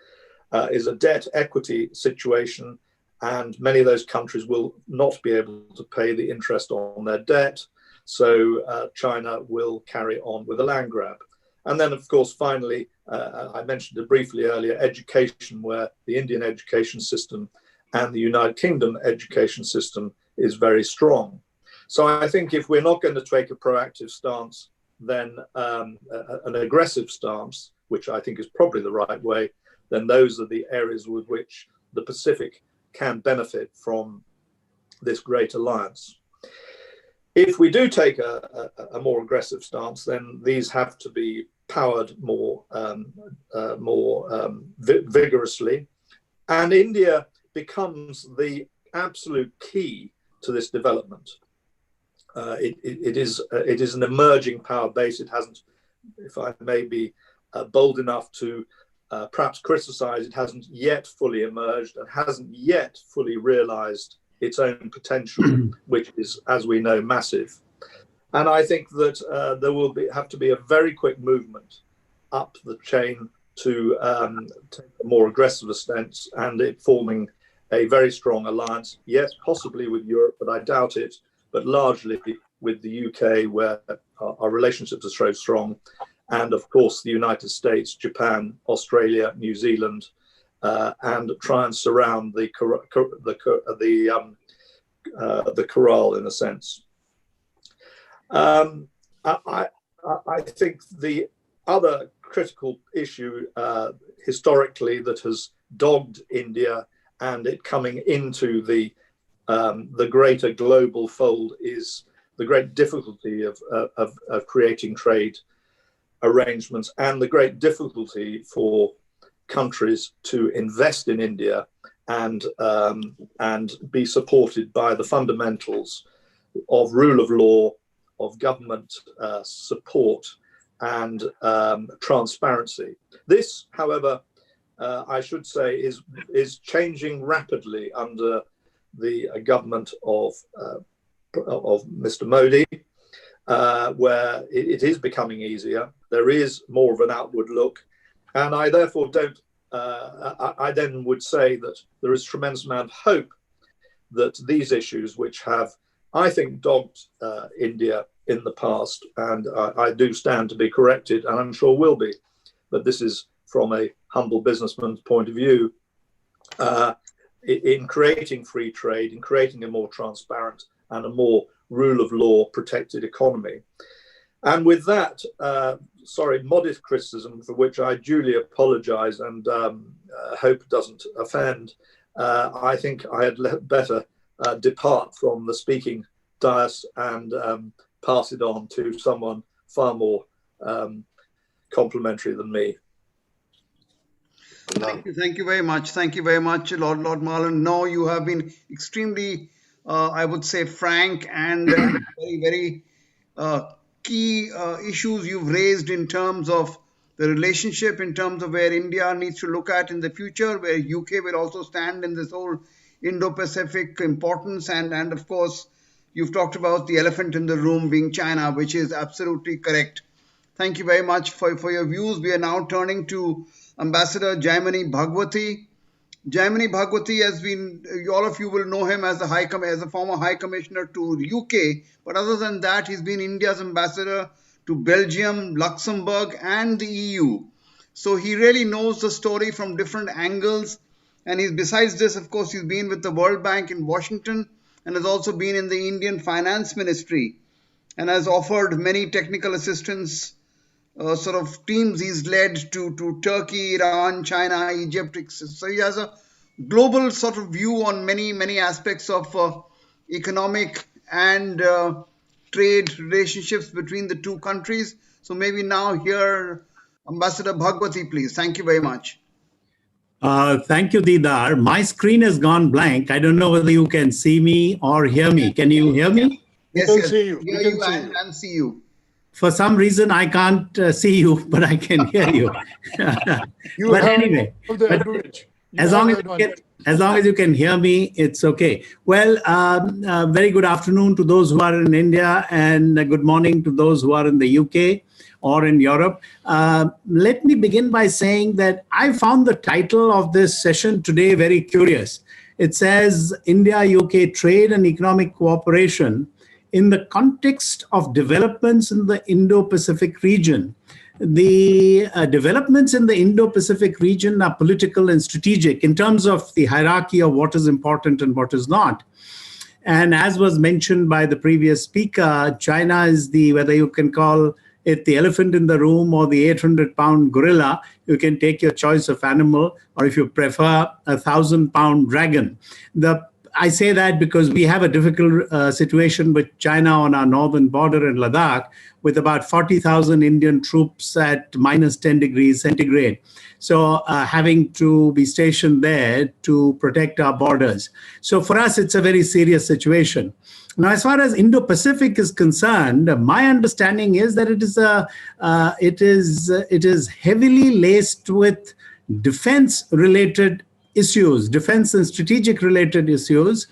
is a debt equity situation, and many of those countries will not be able to pay the interest on their debt. So China will carry on with a land grab. And then, of course, finally, I mentioned it briefly earlier, education, where the Indian education system and the United Kingdom education system is very strong. So I think if we're not going to take a proactive stance, then an aggressive stance, which I think is probably the right way, then those are the areas with which the Pacific can benefit from this great alliance. If we do take a more aggressive stance, then these have to be powered more vigorously, and India becomes the absolute key to this development. It is an emerging power base. It hasn't, if I may be bold enough to perhaps criticize, it hasn't yet fully emerged and hasn't yet fully realized its own potential, which is, as we know, massive. And I think that there will have to be a very quick movement up the chain to take a more aggressive stance, and it forming a very strong alliance. Yes, possibly with Europe, but I doubt it, but largely with the UK, where our relationships are so strong. And of course, the United States, Japan, Australia, New Zealand, and try and surround the corral in a sense. I think the other critical issue historically that has dogged India and it coming into the greater global fold is the great difficulty of creating trade arrangements and the great difficulty for countries to invest in India and be supported by the fundamentals of rule of law, of government support, and transparency. This, however, I should say, is changing rapidly under the government of Mr. Modi, where it is becoming easier. There is more of an outward look, and I therefore don't. I then would say that there is a tremendous amount of hope that these issues, which have, I think, dogged India in the past, and I do stand to be corrected, and I'm sure will be, but this is from a humble businessman's point of view, in creating free trade, in creating a more transparent and a more rule of law protected economy. And with that, modest criticism, for which I duly apologize and hope doesn't offend, I think I had better depart from the speaking dais and pass it on to someone far more complimentary than me. Thank you very much. Thank you very much, Lord Marland. No, you have been extremely, I would say, frank and very, very key issues you've raised in terms of the relationship, in terms of where India needs to look at in the future, where UK will also stand in this whole Indo-Pacific importance, and of course, you've talked about the elephant in the room being China, which is absolutely correct. Thank you very much for your views. We are now turning to Ambassador JAIMINI BHAGWATI. JAIMINI BHAGWATI has been, all of you will know him as a former High Commissioner to the UK, but other than that, he's been India's ambassador to Belgium, Luxembourg, and the EU. So he really knows the story from different angles. And besides this, of course, he's been with the World Bank in Washington and has also been in the Indian Finance Ministry and has offered many technical assistance sort of teams he's led to Turkey, Iran, China, Egypt. So he has a global sort of view on many aspects of economic and trade relationships between the two countries. So maybe now here, Ambassador BHAGWATI, please. Thank you very much. Thank you, DIDAR. My screen has gone blank. I don't know whether you can see me or hear me. Can you hear me? Yes, we can see you. Hear you and see you. For some reason, I can't see you, but I can hear you. You but have anyway, the advantage. As long as you can hear me, it's okay. Well, very good afternoon to those who are in India, and good morning to those who are in the UK or in Europe. Let me begin by saying that I found the title of this session today very curious. It says India-UK Trade and Economic Cooperation in the context of developments in the Indo-Pacific region. The developments in the Indo-Pacific region are political and strategic in terms of the hierarchy of what is important and what is not. And as was mentioned by the previous speaker, China is the, whether you can call it the elephant in the room or the 800-pound gorilla, you can take your choice of animal, or if you prefer, 1,000-pound dragon. I say that because we have a difficult situation with China on our northern border in Ladakh, with about 40,000 Indian troops at minus 10 degrees centigrade. So having to be stationed there to protect our borders. So for us, it's a very serious situation. Now, as far as Indo-Pacific is concerned, my understanding is that it is heavily laced with defense-related issues, defense and strategic related issues.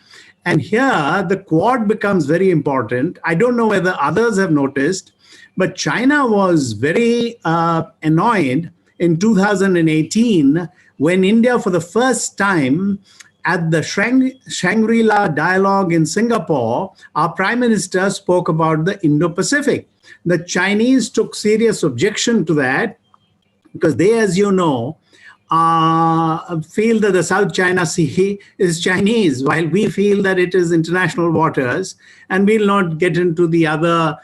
And here the Quad becomes very important. I don't know whether others have noticed, but China was very annoyed in 2018 when India, for the first time, at the Shangri-La dialogue in Singapore, our Prime Minister spoke about the Indo-Pacific. The Chinese took serious objection to that because they, as you know, feel that the South China Sea is Chinese, while we feel that it is international waters. And we'll not get into the other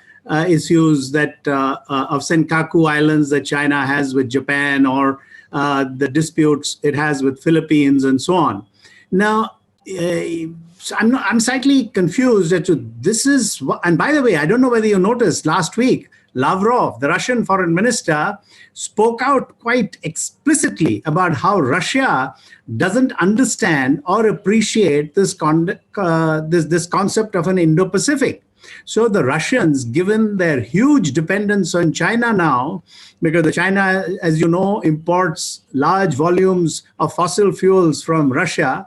issues that of Senkaku Islands that China has with Japan, or the disputes it has with Philippines and so on. Now, I'm slightly confused as to this is, and by the way, I don't know whether you noticed last week, Lavrov, the Russian foreign minister, spoke out quite explicitly about how Russia doesn't understand or appreciate this concept of an Indo-Pacific. So the Russians, given their huge dependence on China now, because China, as you know, imports large volumes of fossil fuels from Russia,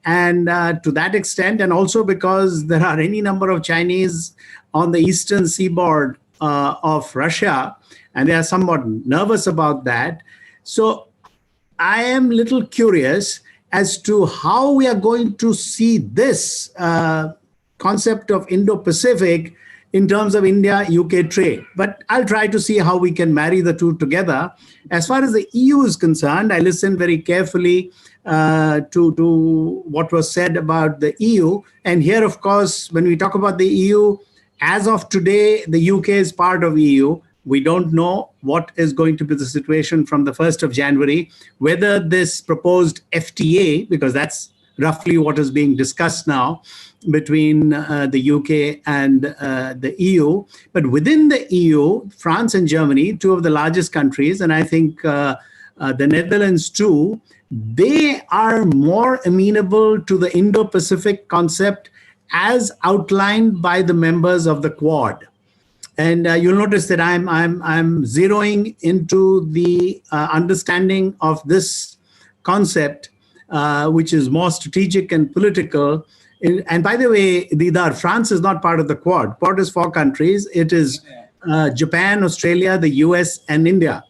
and to that extent, and also because there are any number of Chinese on the eastern seaboard of Russia, and they are somewhat nervous about that. So I am a little curious as to how we are going to see this concept of Indo-Pacific in terms of India-UK trade. But I'll try to see how we can marry the two together. As far as the EU is concerned, I listened very carefully to what was said about the EU. And here, of course, when we talk about the EU, as of today, the UK is part of EU. We don't know what is going to be the situation from the 1st of January, whether this proposed FTA, because that's roughly what is being discussed now between the UK and the EU. But within the EU, France and Germany, two of the largest countries, and I think the Netherlands too, they are more amenable to the Indo-Pacific concept as outlined by the members of the Quad. And you'll notice that I'm zeroing into the understanding of this concept, which is more strategic and political. And by the way, DIDAR, France is not part of the Quad. Quad is 4 countries. It is Japan, Australia, the US, and India.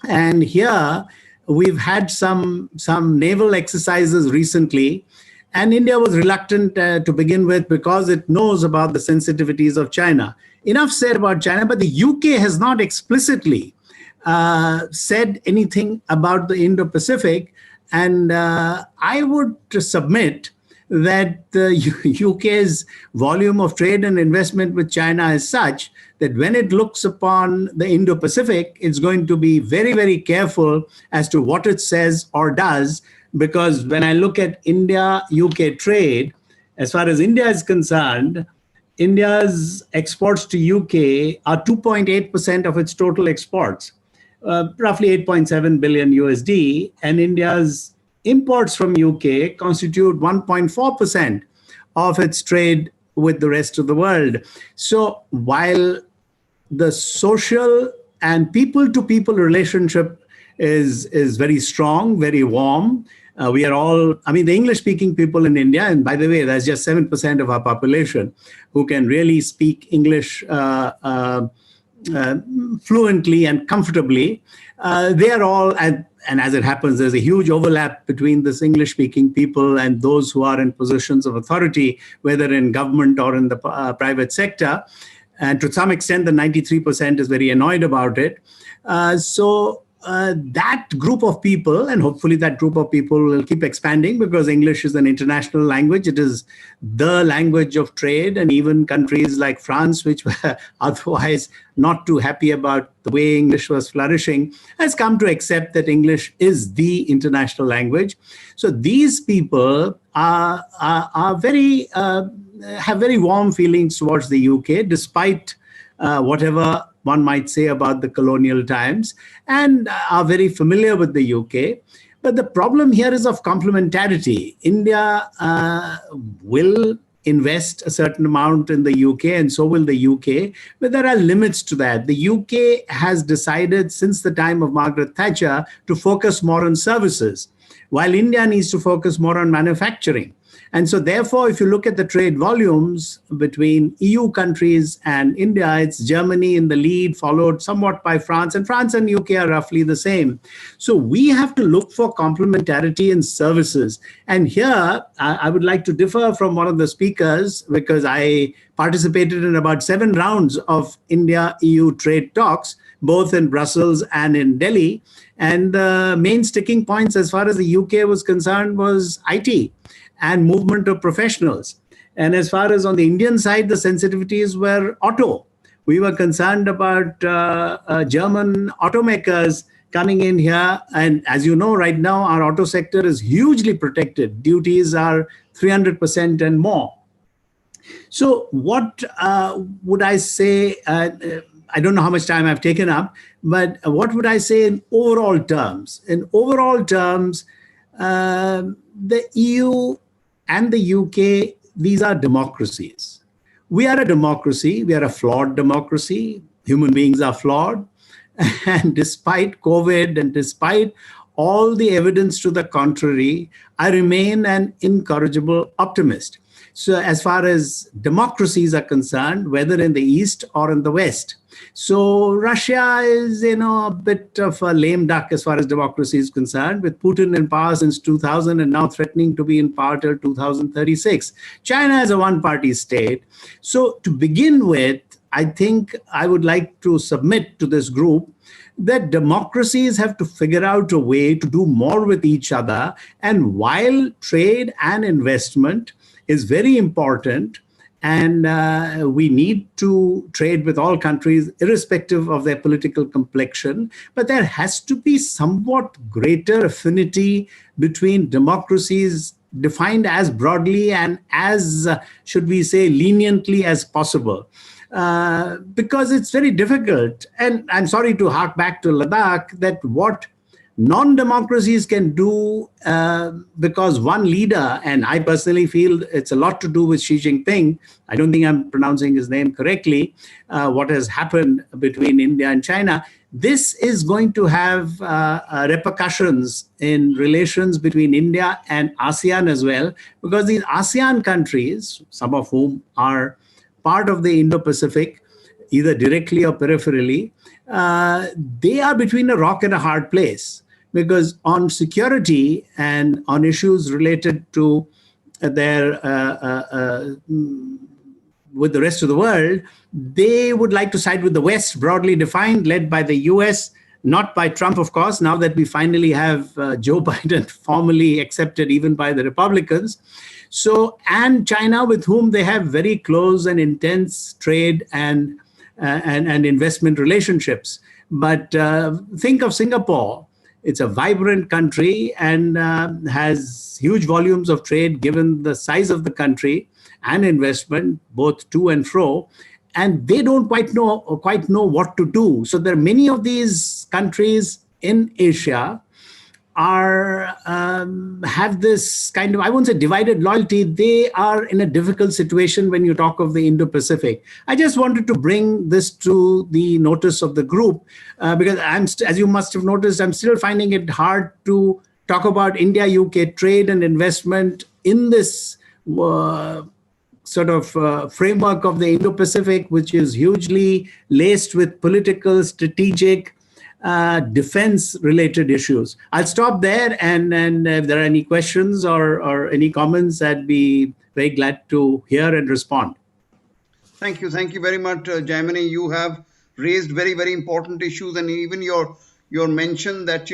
And here we've had some naval exercises recently. And India was reluctant to begin with because it knows about the sensitivities of China. Enough said about China, but the UK has not explicitly said anything about the Indo-Pacific. And I would submit that the UK's volume of trade and investment with China is such that when it looks upon the Indo-Pacific, it's going to be very, very careful as to what it says or does. Because when I look at India-UK trade, as far as India is concerned, India's exports to UK are 2.8% of its total exports, roughly 8.7 billion USD, and India's imports from UK constitute 1.4% of its trade with the rest of the world. So while the social and people-to-people relationship is very strong, very warm, We are all, I mean, the English-speaking people in India, and by the way, that's just 7% of our population who can really speak English fluently and comfortably. They are all, and as it happens, there's a huge overlap between this English-speaking people and those who are in positions of authority, whether in government or in the private sector. And to some extent, the 93% is very annoyed about it. That group of people, and hopefully that group of people will keep expanding, because English is an international language. It is the language of trade, and even countries like France, which were otherwise not too happy about the way English was flourishing, has come to accept that English is the international language. So these people are very have very warm feelings towards the UK, despite whatever one might say about the colonial times, and are very familiar with the UK. But the problem here is of complementarity. India will invest a certain amount in the UK, and so will the UK, but there are limits to that. The UK has decided since the time of Margaret Thatcher to focus more on services, while India needs to focus more on manufacturing. And so therefore, if you look at the trade volumes between EU countries and India, it's Germany in the lead, followed somewhat by France, and France and UK are roughly the same. So we have to look for complementarity in services. And here, I would like to differ from one of the speakers, because I participated in about 7 rounds of India-EU trade talks, both in Brussels and in Delhi. And the main sticking points as far as the UK was concerned was IT and movement of professionals. And as far as on the Indian side, the sensitivities were auto. We were concerned about German automakers coming in here. And as you know, right now, our auto sector is hugely protected. Duties are 300% and more. So what would I say? I don't know how much time I've taken up, but what would I say in overall terms? In overall terms, the EU and the UK, these are democracies. We are a democracy. We are a flawed democracy. Human beings are flawed. And despite COVID and despite all the evidence to the contrary, I remain an incorrigible optimist. So as far as democracies are concerned, whether in the East or in the West. So Russia is, a bit of a lame duck as far as democracy is concerned, with Putin in power since 2000 and now threatening to be in power till 2036. China is a one-party state. So to begin with, I think I would like to submit to this group that democracies have to figure out a way to do more with each other. And while trade and investment is very important, and we need to trade with all countries, irrespective of their political complexion, but there has to be somewhat greater affinity between democracies defined as broadly and as, should we say, leniently as possible. Because it's very difficult. And I'm sorry to hark back to Ladakh, that what non-democracies can do, because one leader, and I personally feel it's a lot to do with Xi Jinping, I don't think I'm pronouncing his name correctly, what has happened between India and China, this is going to have repercussions in relations between India and ASEAN as well, because these ASEAN countries, some of whom are part of the Indo-Pacific, either directly or peripherally, they are between a rock and a hard place. Because on security and on issues related to their with the rest of the world, they would like to side with the West, broadly defined, led by the US, not by Trump, of course, now that we finally have Joe Biden formally accepted even by the Republicans. So, and China, with whom they have very close and intense trade and investment relationships. But think of Singapore. It's a vibrant country and has huge volumes of trade given the size of the country and investment, both to and fro. And they don't quite know what to do. So there are many of these countries in Asia have this kind of, I won't say divided loyalty, they are in a difficult situation when you talk of the Indo-Pacific. I just wanted to bring this to the notice of the group because as you must have noticed, I'm still finding it hard to talk about India-UK trade and investment in this sort of framework of the Indo-Pacific, which is hugely laced with political, strategic, defense-related issues. I'll stop there, and if there are any questions or any comments, I'd be very glad to hear and respond. Thank you very much, JAIMINI. You have raised very, very important issues, and even your mention that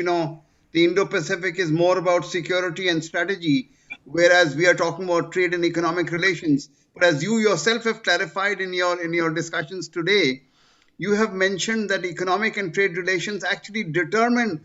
the Indo-Pacific is more about security and strategy, whereas we are talking about trade and economic relations. But as you yourself have clarified in your discussions today, you have mentioned that economic and trade relations actually determine,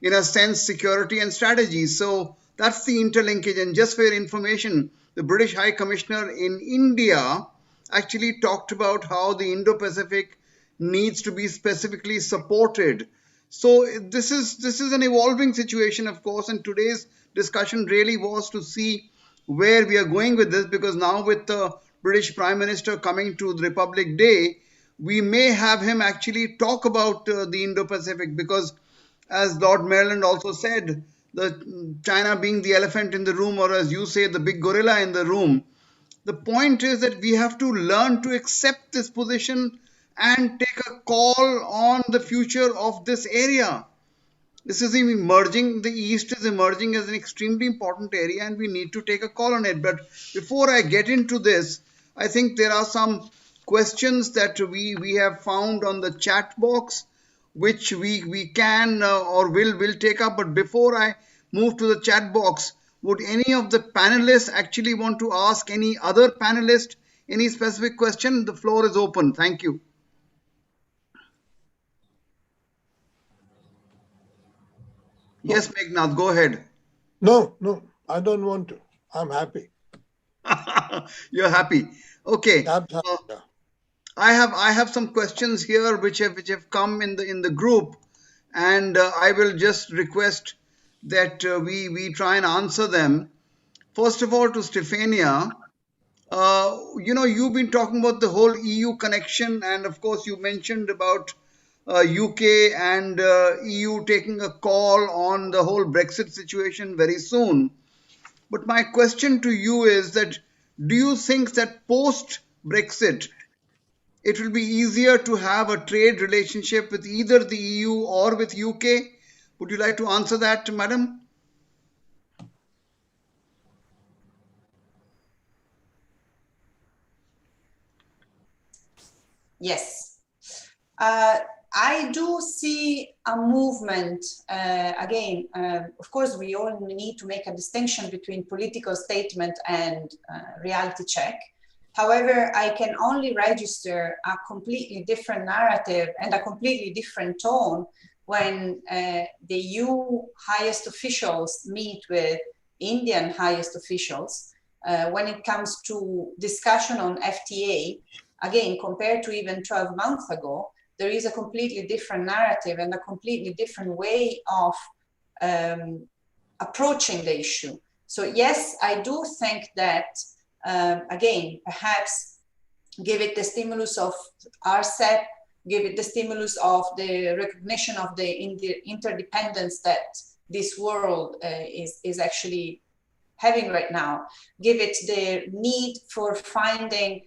in a sense, security and strategy. So that's the interlinkage. And just for your information, the British High Commissioner in India actually talked about how the Indo-Pacific needs to be specifically supported. So this is an evolving situation, of course, and today's discussion really was to see where we are going with this, because now with the British Prime Minister coming to the Republic Day, we may have him actually talk about the Indo-Pacific, because as Lord Maryland also said, the China being the elephant in the room, or as you say, the big gorilla in the room, the point is that we have to learn to accept this position and take a call on the future of this area. This is emerging, the East is emerging as an extremely important area, and we need to take a call on it. But before I get into this, I think there are some questions that we have found on the chat box, which we can or will take up. But before I move to the chat box, would any of the panelists actually want to ask any other panelist any specific question? The floor is open. Thank you. Yes, Meghnad, go ahead. No, I don't want to. I'm happy. You're happy. Okay. Yeah. I have some questions here which have come in the group, and I will just request that we try and answer them. First of all, to STEFANIA, you've been talking about the whole EU connection, and of course you mentioned about UK and EU taking a call on the whole Brexit situation very soon. But my question to you is that, do you think that post-Brexit, it will be easier to have a trade relationship with either the EU or with UK? Would you like to answer that, madam? Yes. I do see a movement, again, of course, we all need to make a distinction between political statement and reality check. However, I can only register a completely different narrative and a completely different tone when the EU highest officials meet with Indian highest officials. When it comes to discussion on FTA, again, compared to even 12 months ago, there is a completely different narrative and a completely different way of approaching the issue. So yes, I do think that, again, perhaps give it the stimulus of RCEP, give it the stimulus of the recognition of the interdependence that this world is actually having right now, give it the need for finding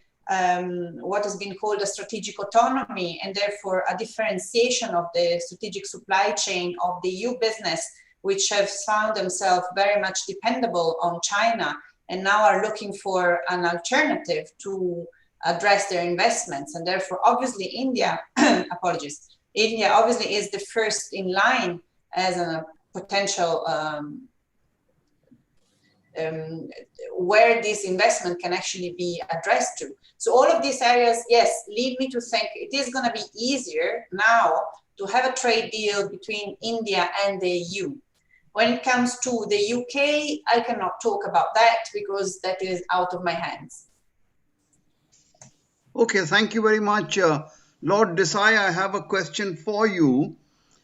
what has been called a strategic autonomy, and therefore a differentiation of the strategic supply chain of the EU business, which have found themselves very much dependable on China and now are looking for an alternative to address their investments. And therefore, obviously, India, apologies, India obviously is the first in line as a potential where this investment can actually be addressed to. So all of these areas, yes, lead me to think it is going to be easier now to have a trade deal between India and the EU. When it comes to the UK, I cannot talk about that because that is out of my hands. Okay, thank you very much. Lord DESAI, I have a question for you.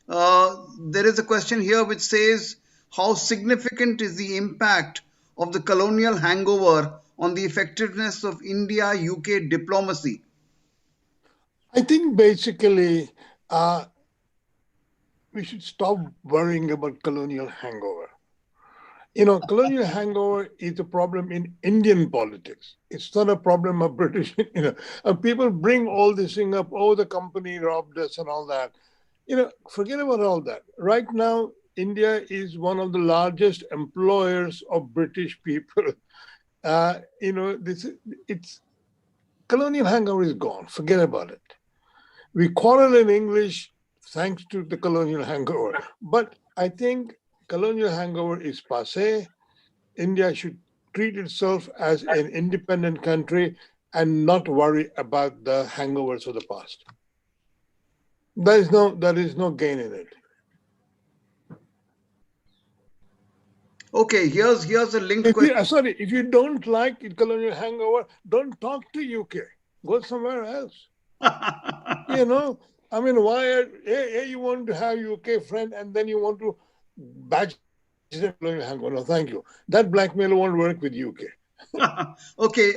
There is a question here which says, how significant is the impact of the colonial hangover on the effectiveness of India-UK diplomacy? I think basically we should stop worrying about colonial hangover. Colonial hangover is a problem in Indian politics. It's not a problem of British, and people bring all this thing up, oh, the company robbed us and all that. Forget about all that. Right now, India is one of the largest employers of British people. It's colonial hangover is gone. Forget about it. We quarrel in English thanks to the colonial hangover. But I think colonial hangover is passé. India should treat itself as an independent country and not worry about the hangovers of the past. There is no gain in it. Okay, here's a linked question. If you don't like colonial hangover, don't talk to UK. Go somewhere else. Why you want to have UK friend and then you want to badge colonial hangover? No, thank you. That blackmail won't work with UK. Okay,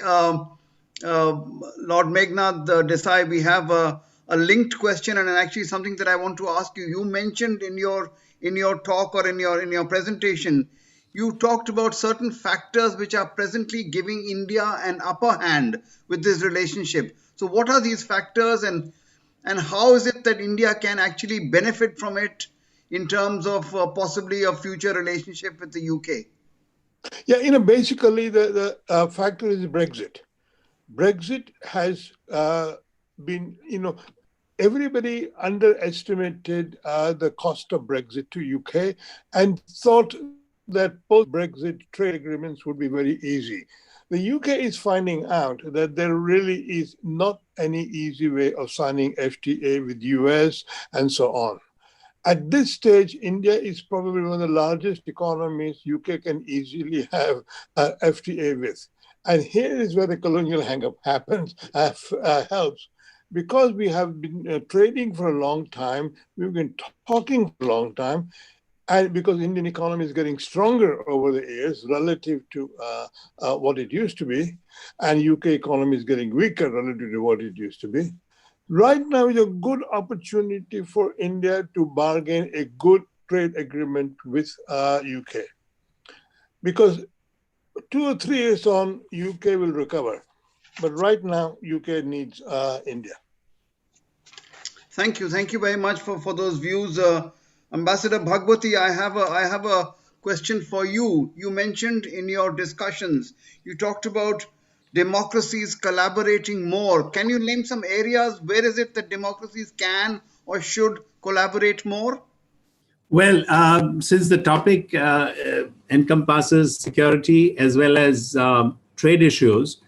Lord Meghnad, DESAI, we have a linked question and actually something that I want to ask you. You mentioned in your talk or in your presentation, you talked about certain factors which are presently giving India an upper hand with this relationship. So what are these factors and how is it that India can actually benefit from it in terms of possibly a future relationship with the UK? Yeah, basically the factor is Brexit. Brexit has been, everybody underestimated the cost of Brexit to UK and thought that post-Brexit trade agreements would be very easy. The UK is finding out that there really is not any easy way of signing FTA with US and so on. At this stage, India is probably one of the largest economies UK can easily have FTA with. And here is where the colonial hang-up happens, helps. Because we have been trading for a long time, we've been talking for a long time, and because Indian economy is getting stronger over the years relative to what it used to be, and UK economy is getting weaker relative to what it used to be. Right now is a good opportunity for India to bargain a good trade agreement with UK. Because 2 or 3 years on, UK will recover. But right now, UK needs India. Thank you very much for those views. Ambassador Bhagwati, I have a question for you. You mentioned in your discussions, you talked about democracies collaborating more. Can you name some areas where is it that democracies can or should collaborate more? Well, since the topic encompasses security as well as trade issues,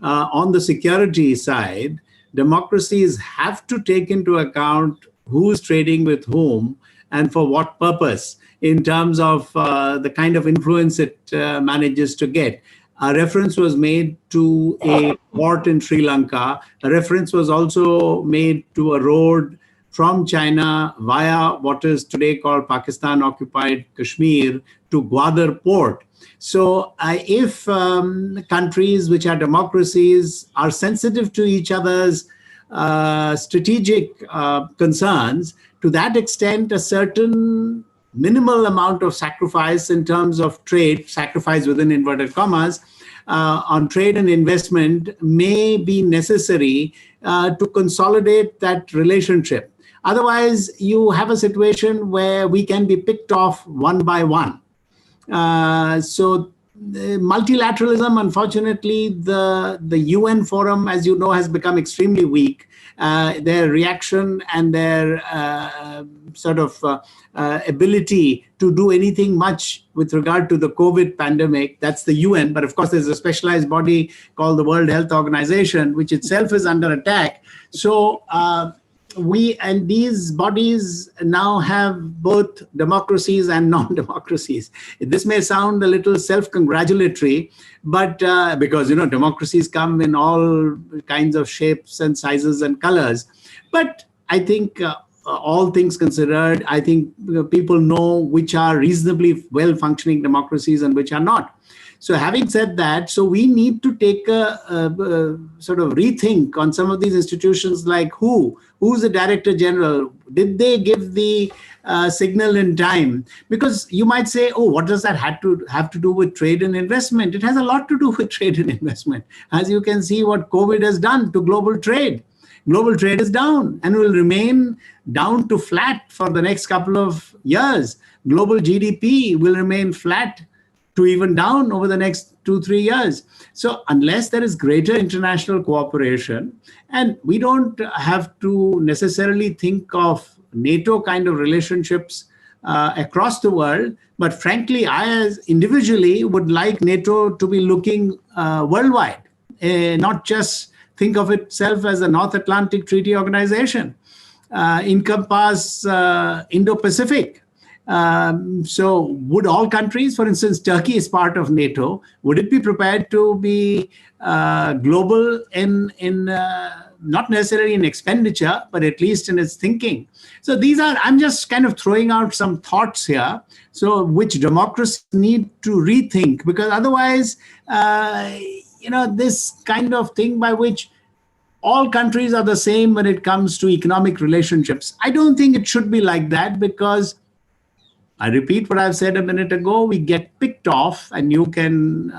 on the security side, democracies have to take into account who's trading with whom and for what purpose in terms of the kind of influence it manages to get. A reference was made to a port in Sri Lanka. A reference was also made to a road from China via what is today called Pakistan-occupied Kashmir to Gwadar port. So if countries which are democracies are sensitive to each other's strategic concerns, to that extent, a certain minimal amount of sacrifice in terms of trade, sacrifice within inverted commas, on trade and investment may be necessary to consolidate that relationship. Otherwise, you have a situation where we can be picked off one by one. So multilateralism, unfortunately, the UN forum, as you know, has become extremely weak. Their reaction and their ability to do anything much with regard to the COVID pandemic, that's the UN. But of course, there's a specialized body called the World Health Organization, which itself is under attack. So we and these bodies now have both democracies and non-democracies. This may sound a little self-congratulatory, but because, democracies come in all kinds of shapes and sizes and colors. But I think all things considered, I think people know which are reasonably well-functioning democracies and which are not. So having said that, so we need to take a sort of rethink on some of these institutions, like who's the Director General? Did they give the signal in time? Because you might say, oh, what does that have to do with trade and investment? It has a lot to do with trade and investment. As you can see what COVID has done to global trade. Global trade is down and will remain down to flat for the next couple of years. Global GDP will remain flat to even down over the next 2-3 years. So unless there is greater international cooperation, and we don't have to necessarily think of NATO kind of relationships across the world, but frankly, I as individually would like NATO to be looking worldwide, not just think of itself as a North Atlantic Treaty Organization, encompass Indo-Pacific. So would all countries, for instance, Turkey is part of NATO, would it be prepared to be global in not necessarily in expenditure, but at least in its thinking? So these are, I'm just kind of throwing out some thoughts here, so which democracies need to rethink, because otherwise, this kind of thing by which all countries are the same when it comes to economic relationships, I don't think it should be like that, because I repeat what I've said a minute ago, we get picked off, and you can,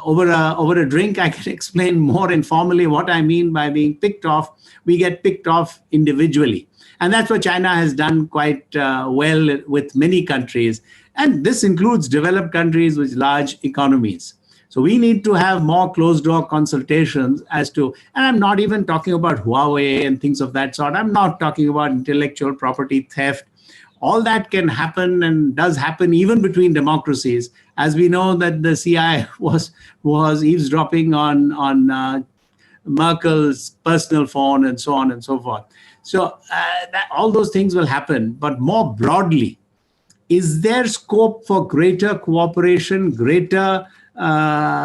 over a drink, I can explain more informally what I mean by being picked off. We get picked off individually. And that's what China has done quite well with many countries. And this includes developed countries with large economies. So we need to have more closed-door consultations as to, and I'm not even talking about Huawei and things of that sort. I'm not talking about intellectual property theft. All that can happen and does happen even between democracies. As we know that the CIA was eavesdropping on Merkel's personal phone and so on and so forth. So all those things will happen. But more broadly, is there scope for greater cooperation, greater,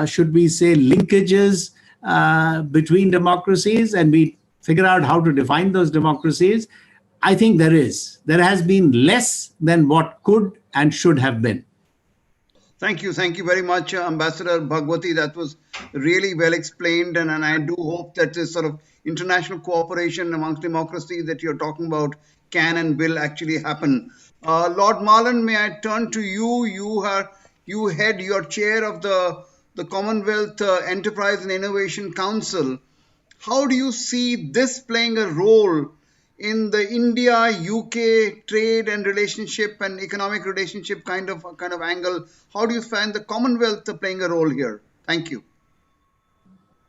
should we say, linkages between democracies, and we figure out how to define those democracies? I think there is. There has been less than what could and should have been. Thank you very much, Ambassador Bhagwati. That was really well explained, and I do hope that this sort of international cooperation amongst democracies that you're talking about can and will actually happen. Lord Marland, may I turn to you? You're chair of the Commonwealth Enterprise and Innovation Council. How do you see this playing a role in the India-UK trade and relationship and economic relationship kind of angle? How do you find the Commonwealth playing a role here? Thank you.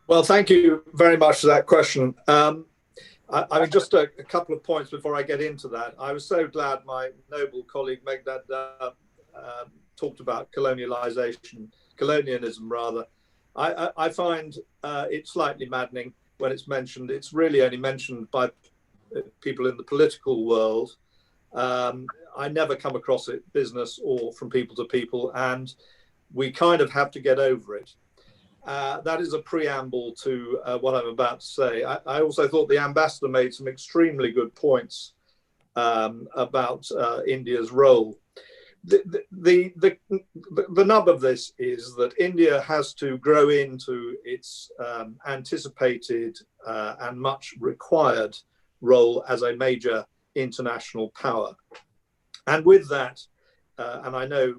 Well, thank you very much for that question. I mean, just a couple of points before I get into that. I was so glad my noble colleague MEGHNAD talked about colonialism rather. I find it slightly maddening when it's mentioned. It's really only mentioned by people in the political world. I never come across it business or from people to people, and we kind of have to get over it. That is a preamble to what I'm about to say. I also thought the ambassador made some extremely good points about India's role. The nub of this is that India has to grow into its anticipated and much required role as a major international power. And with that, and I know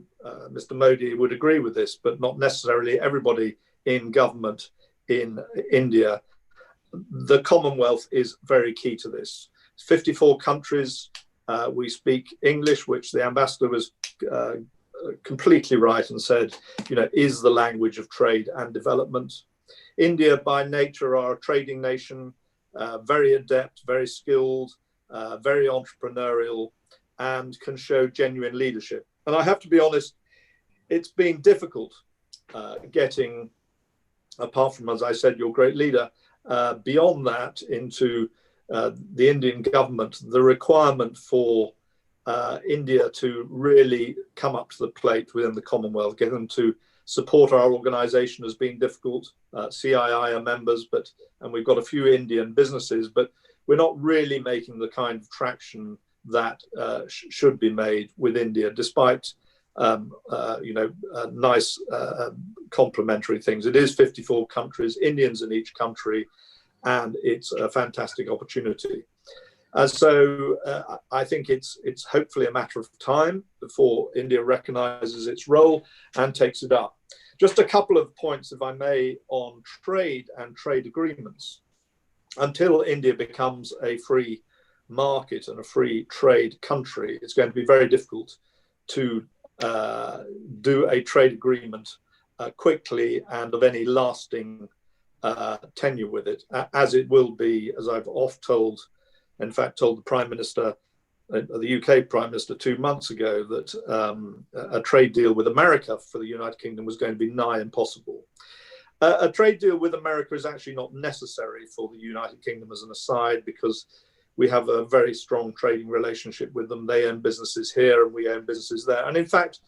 Mr. Modi would agree with this, but not necessarily everybody in government in India, the Commonwealth is very key to this. 54 countries, we speak English, which the ambassador was completely right and said, is the language of trade and development. India by nature are a trading nation, very adept, very skilled, very entrepreneurial, and can show genuine leadership. And I have to be honest, it's been difficult getting, apart from, as I said, your great leader, beyond that into the Indian government. The requirement for India to really come up to the plate within the Commonwealth, get them to support our organization has been difficult. CII are members, and we've got a few Indian businesses, but we're not really making the kind of traction that should be made with India, despite nice complementary things. It is 54 countries, Indians in each country, and it's a fantastic opportunity. So I think it's hopefully a matter of time before India recognises its role and takes it up. Just a couple of points, if I may, on trade and trade agreements. Until India becomes a free market and a free trade country, it's going to be very difficult to do a trade agreement quickly and of any lasting tenure with it, as it will be, as I've oft told, in fact, told the Prime Minister, the UK Prime Minister 2 months ago, that a trade deal with America for the United Kingdom was going to be nigh impossible. A trade deal with America is actually not necessary for the United Kingdom as an aside, because we have a very strong trading relationship with them. They own businesses here and we own businesses there. And in fact,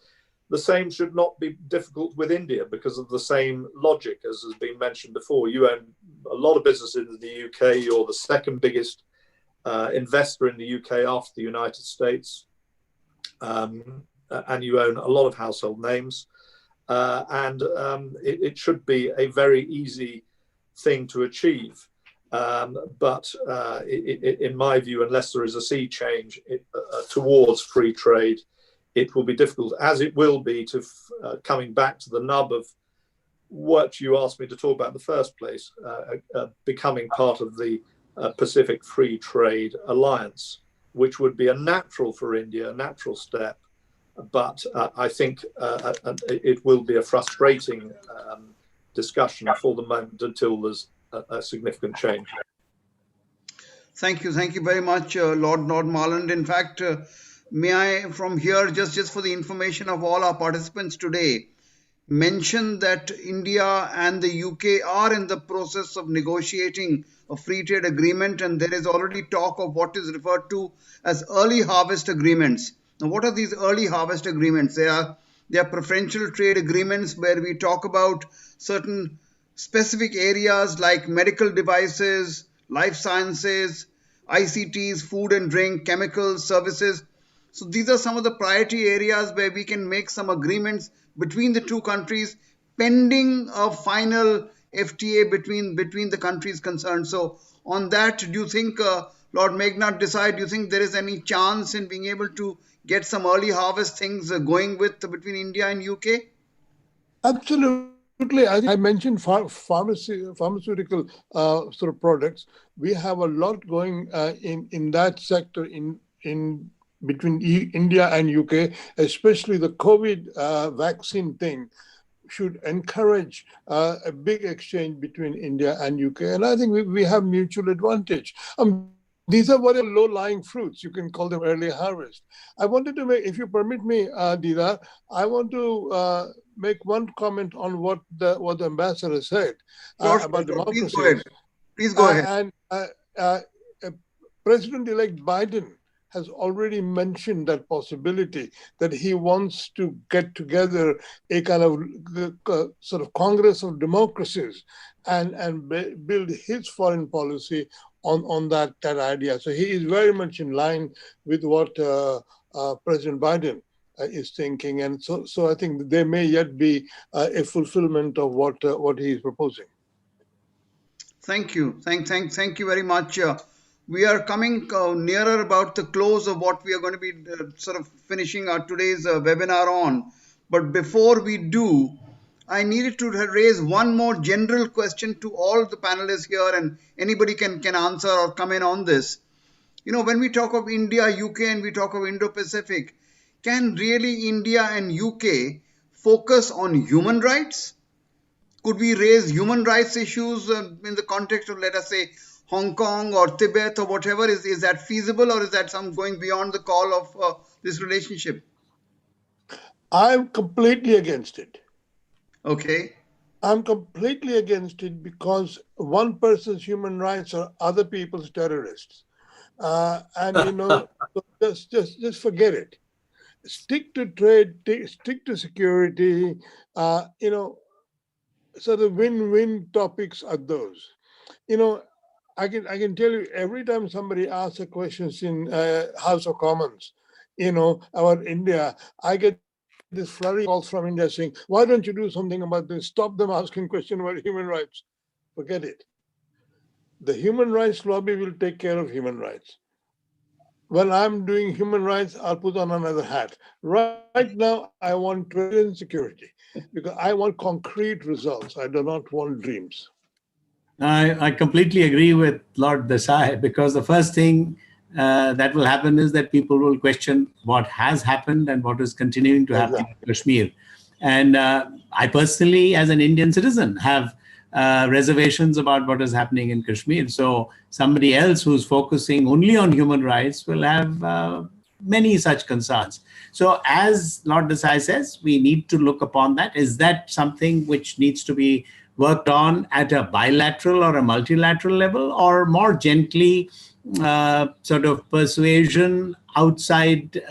the same should not be difficult with India because of the same logic, as has been mentioned before. You own a lot of businesses in the UK. You're the second biggest investor in the UK after the United States. And you own a lot of household names. It should be a very easy thing to achieve. But in my view, unless there is a sea change towards free trade, it will be difficult, as it will be to coming back to the nub of what you asked me to talk about in the first place, becoming part of the Pacific Free Trade Alliance, which would be a natural for India, a natural step. But I think it will be a frustrating discussion for the moment until there's a significant change. Thank you very much, Lord Marland. In fact, may I from here, just for the information of all our participants today, mention that India and the UK are in the process of negotiating a free trade agreement, and there is already talk of what is referred to as early harvest agreements. Now, what are these early harvest agreements? They are preferential trade agreements where we talk about certain specific areas like medical devices, life sciences, ICTs, food and drink, chemicals, services. So these are some of the priority areas where we can make some agreements between the two countries pending a final FTA between the countries concerned. So on that, do you think, Lord MEGHNAD DESAI, do you think there is any chance in being able to get some early harvest things going between India and UK? Absolutely. I mentioned pharmaceutical sort of products. We have a lot going in that sector in between India and UK, especially the COVID vaccine thing should encourage a big exchange between India and UK. And I think we have mutual advantage. These are what are low-lying fruits. You can call them early harvest. I wanted to make, if you permit me, Didar, I want to make one comment on what the ambassador said about democracy. Please go ahead. President-elect Biden has already mentioned that possibility, that he wants to get together a kind of sort of Congress of democracies and build his foreign policy on that idea. So he is very much in line with what President Biden is thinking. And so I think there may yet be a fulfillment of what he is proposing. Thank you. Thank you very much. We are coming nearer about the close of what we are going to be sort of finishing our today's webinar on. But before we do, I needed to raise one more general question to all the panelists here, and anybody can answer or come in on this. You know, when we talk of India, UK, and we talk of Indo-Pacific, can really India and UK focus on human rights? Could we raise human rights issues in the context of, let us say, Hong Kong or Tibet or whatever? Is that feasible, or is that some going beyond the call of this relationship? I'm completely against it. Okay. I'm completely against it because one person's human rights are other people's terrorists. And, you know, just forget it. Stick to trade, stick to security, you know, so the win-win topics are those. You know, I can tell you every time somebody asks a question in House of Commons, about India, I get this flurry of calls from India saying, why don't you do something about this? Stop them asking questions about human rights. Forget it. The human rights lobby will take care of human rights. When I'm doing human rights, I'll put on another hat. Right now, I want trade and security because I want concrete results. I do not want dreams. I completely agree with Lord Desai, because the first thing that will happen is that people will question what has happened and what is continuing to happen in Kashmir. And I personally, as an Indian citizen, have reservations about what is happening in Kashmir. So somebody else who's focusing only on human rights will have many such concerns. So as Lord Desai says, we need to look upon that. Is that something which needs to be worked on at a bilateral or a multilateral level, or more gently sort of persuasion outside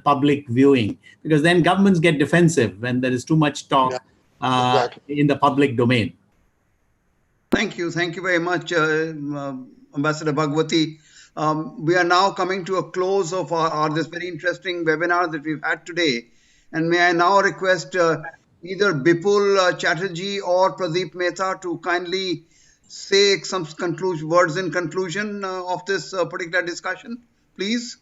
public viewing? Because then governments get defensive when there is too much talk in the public domain. Thank you very much, Ambassador Bhagwati. We are now coming to a close of our this very interesting webinar that we've had today. And may I now request either Bipul Chatterjee or Pradeep Mehta to kindly say some words in conclusion of this particular discussion, please.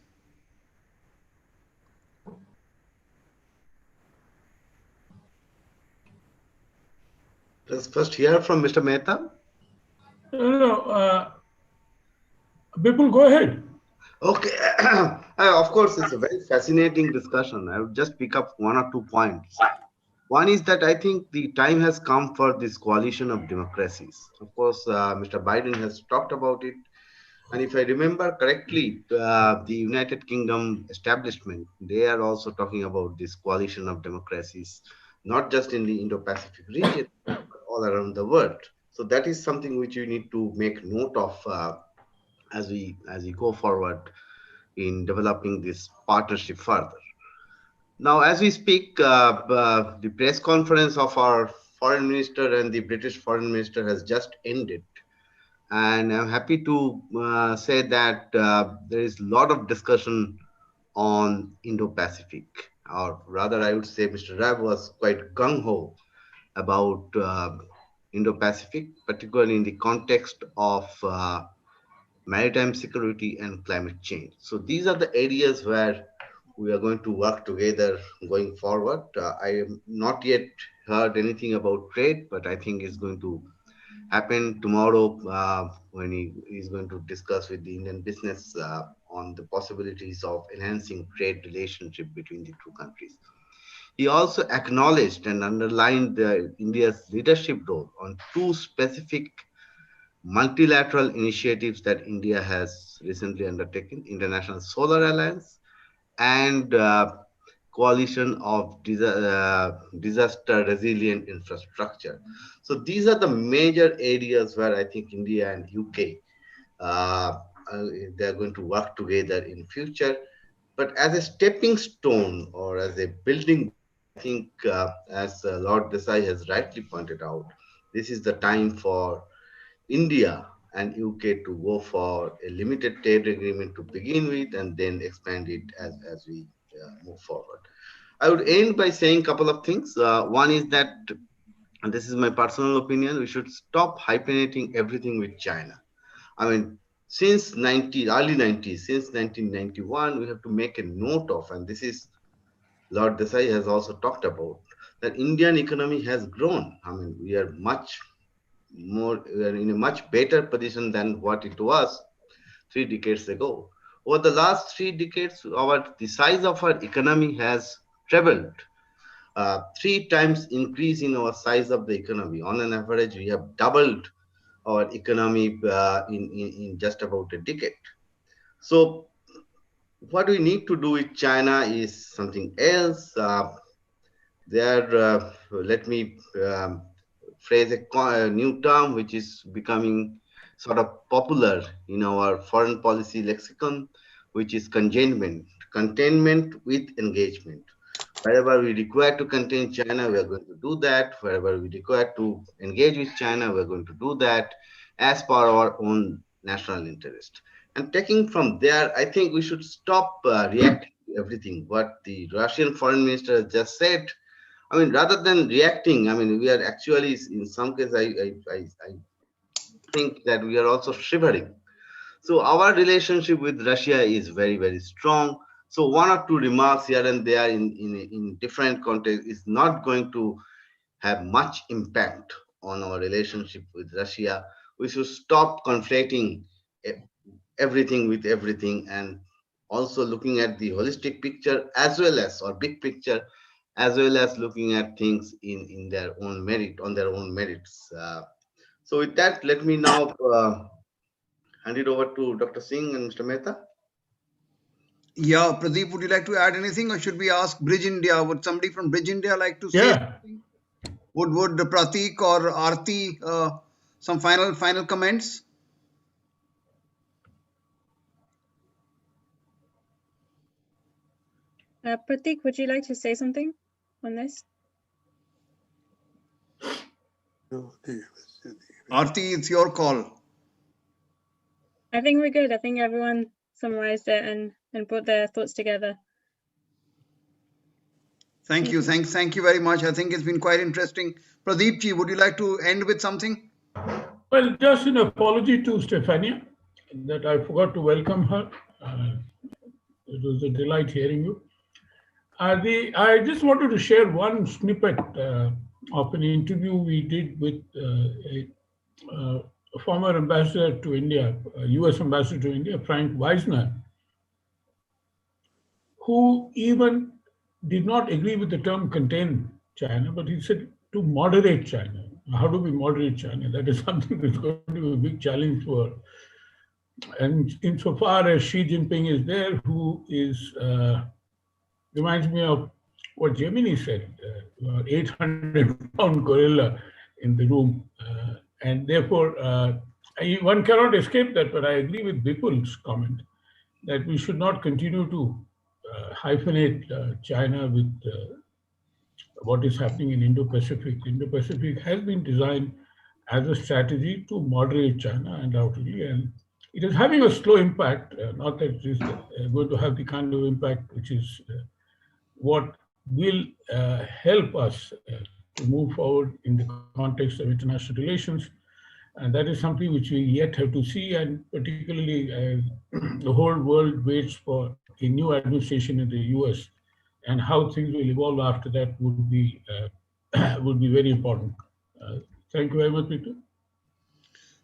Let's first hear from Mr. Mehta. No, Bipul, go ahead. Okay. Of course, it's a very fascinating discussion. I would just pick up one or two points. One is that I think the time has come for this coalition of democracies. Of course, Mr. Biden has talked about it. And if I remember correctly, the United Kingdom establishment, they are also talking about this coalition of democracies, not just in the Indo-Pacific region, but all around the world. So that is something which you need to make note of as we go forward in developing this partnership further. Now, as we speak, the press conference of our foreign minister and the British foreign minister has just ended. And I'm happy to say that there is a lot of discussion on Indo-Pacific, or rather I would say Mr. Rab was quite gung-ho about Indo-Pacific, particularly in the context of maritime security and climate change. So these are the areas where we are going to work together going forward. I have not yet heard anything about trade, but I think it's going to happen tomorrow when he is going to discuss with the Indian business on the possibilities of enhancing trade relationship between the two countries. He also acknowledged and underlined India's leadership role on two specific multilateral initiatives that India has recently undertaken: International Solar Alliance and coalition of disaster resilient infrastructure. So these are the major areas where I think India and UK they're going to work together in future. But as a stepping stone or as a building, I think as Lord Desai has rightly pointed out, this is the time for India and UK to go for a limited trade agreement to begin with, and then expand it as we move forward. I would end by saying a couple of things. One is that, and this is my personal opinion, we should stop hyphenating everything with China. I mean, since early 90s, since 1991, we have to make a note of, and this is Lord Desai has also talked about, that Indian economy has grown. I mean, we are in a much better position than what it was 3 decades ago. Over the last 3 decades, the size of our economy has trebled. 3 times increase in our size of the economy. On an average, we have doubled our economy in just about a decade. So what we need to do with China is something else. Let me phrase a new term which is becoming sort of popular in our foreign policy lexicon, which is containment with engagement. Wherever we require to contain China, we are going to do that. Wherever we require to engage with China, we are going to do that as per our own national interest. And taking from there, I think we should stop reacting to everything. What the Russian foreign minister has just said, I mean, rather than reacting, I mean, we are actually, in some cases, I think that we are also shivering. So our relationship with Russia is very, very strong. So one or two remarks here and there in different contexts is not going to have much impact on our relationship with Russia. We should stop conflating everything with everything, and also looking at the holistic picture as well as, or big picture, as well as looking at things in their own merit, on their own merits. So with that, let me now hand it over to Dr. Singh and Mr. Mehta. Yeah, Pradeep, would you like to add anything, or should we ask Bridge India? Would somebody from Bridge India like to say something? Would Pratik or Arti some final comments? Pratik, would you like to say something on this? Arti, it's your call. I think we're good. I think everyone summarized it and brought their thoughts together. Thank you. Thank you very much. I think it's been quite interesting. Pradeep ji, would you like to end with something? Well, just an apology to Stefania that I forgot to welcome her. It was a delight hearing you. I just wanted to share one snippet of an interview we did with a former ambassador to India, US ambassador to India, Frank Wisner, who even did not agree with the term contain China, but he said to moderate China. How do we moderate China? That is something that's going to be a big challenge for. And insofar as Xi Jinping is there, who is, reminds me of what JAIMINI said, 800-pound gorilla in the room. And therefore, one cannot escape that, but I agree with Vipul's comment that we should not continue to hyphenate China with what is happening in Indo-Pacific. Indo-Pacific has been designed as a strategy to moderate China undoubtedly, and it is having a slow impact, not that it is going to have the kind of impact which is what will help us to move forward in the context of international relations. And that is something which we yet have to see, and particularly the whole world waits for a new administration in the US, and how things will evolve after that would be very important. Thank you very much, Peter.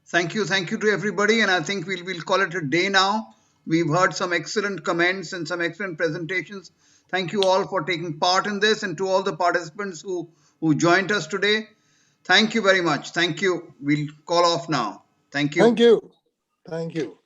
Thank you to everybody, and I think we'll call it a day now. We've heard some excellent comments and some excellent presentations. Thank you all for taking part in this, and to all the participants who joined us today. Thank you very much. Thank you. We'll call off now. Thank you. Thank you. Thank you.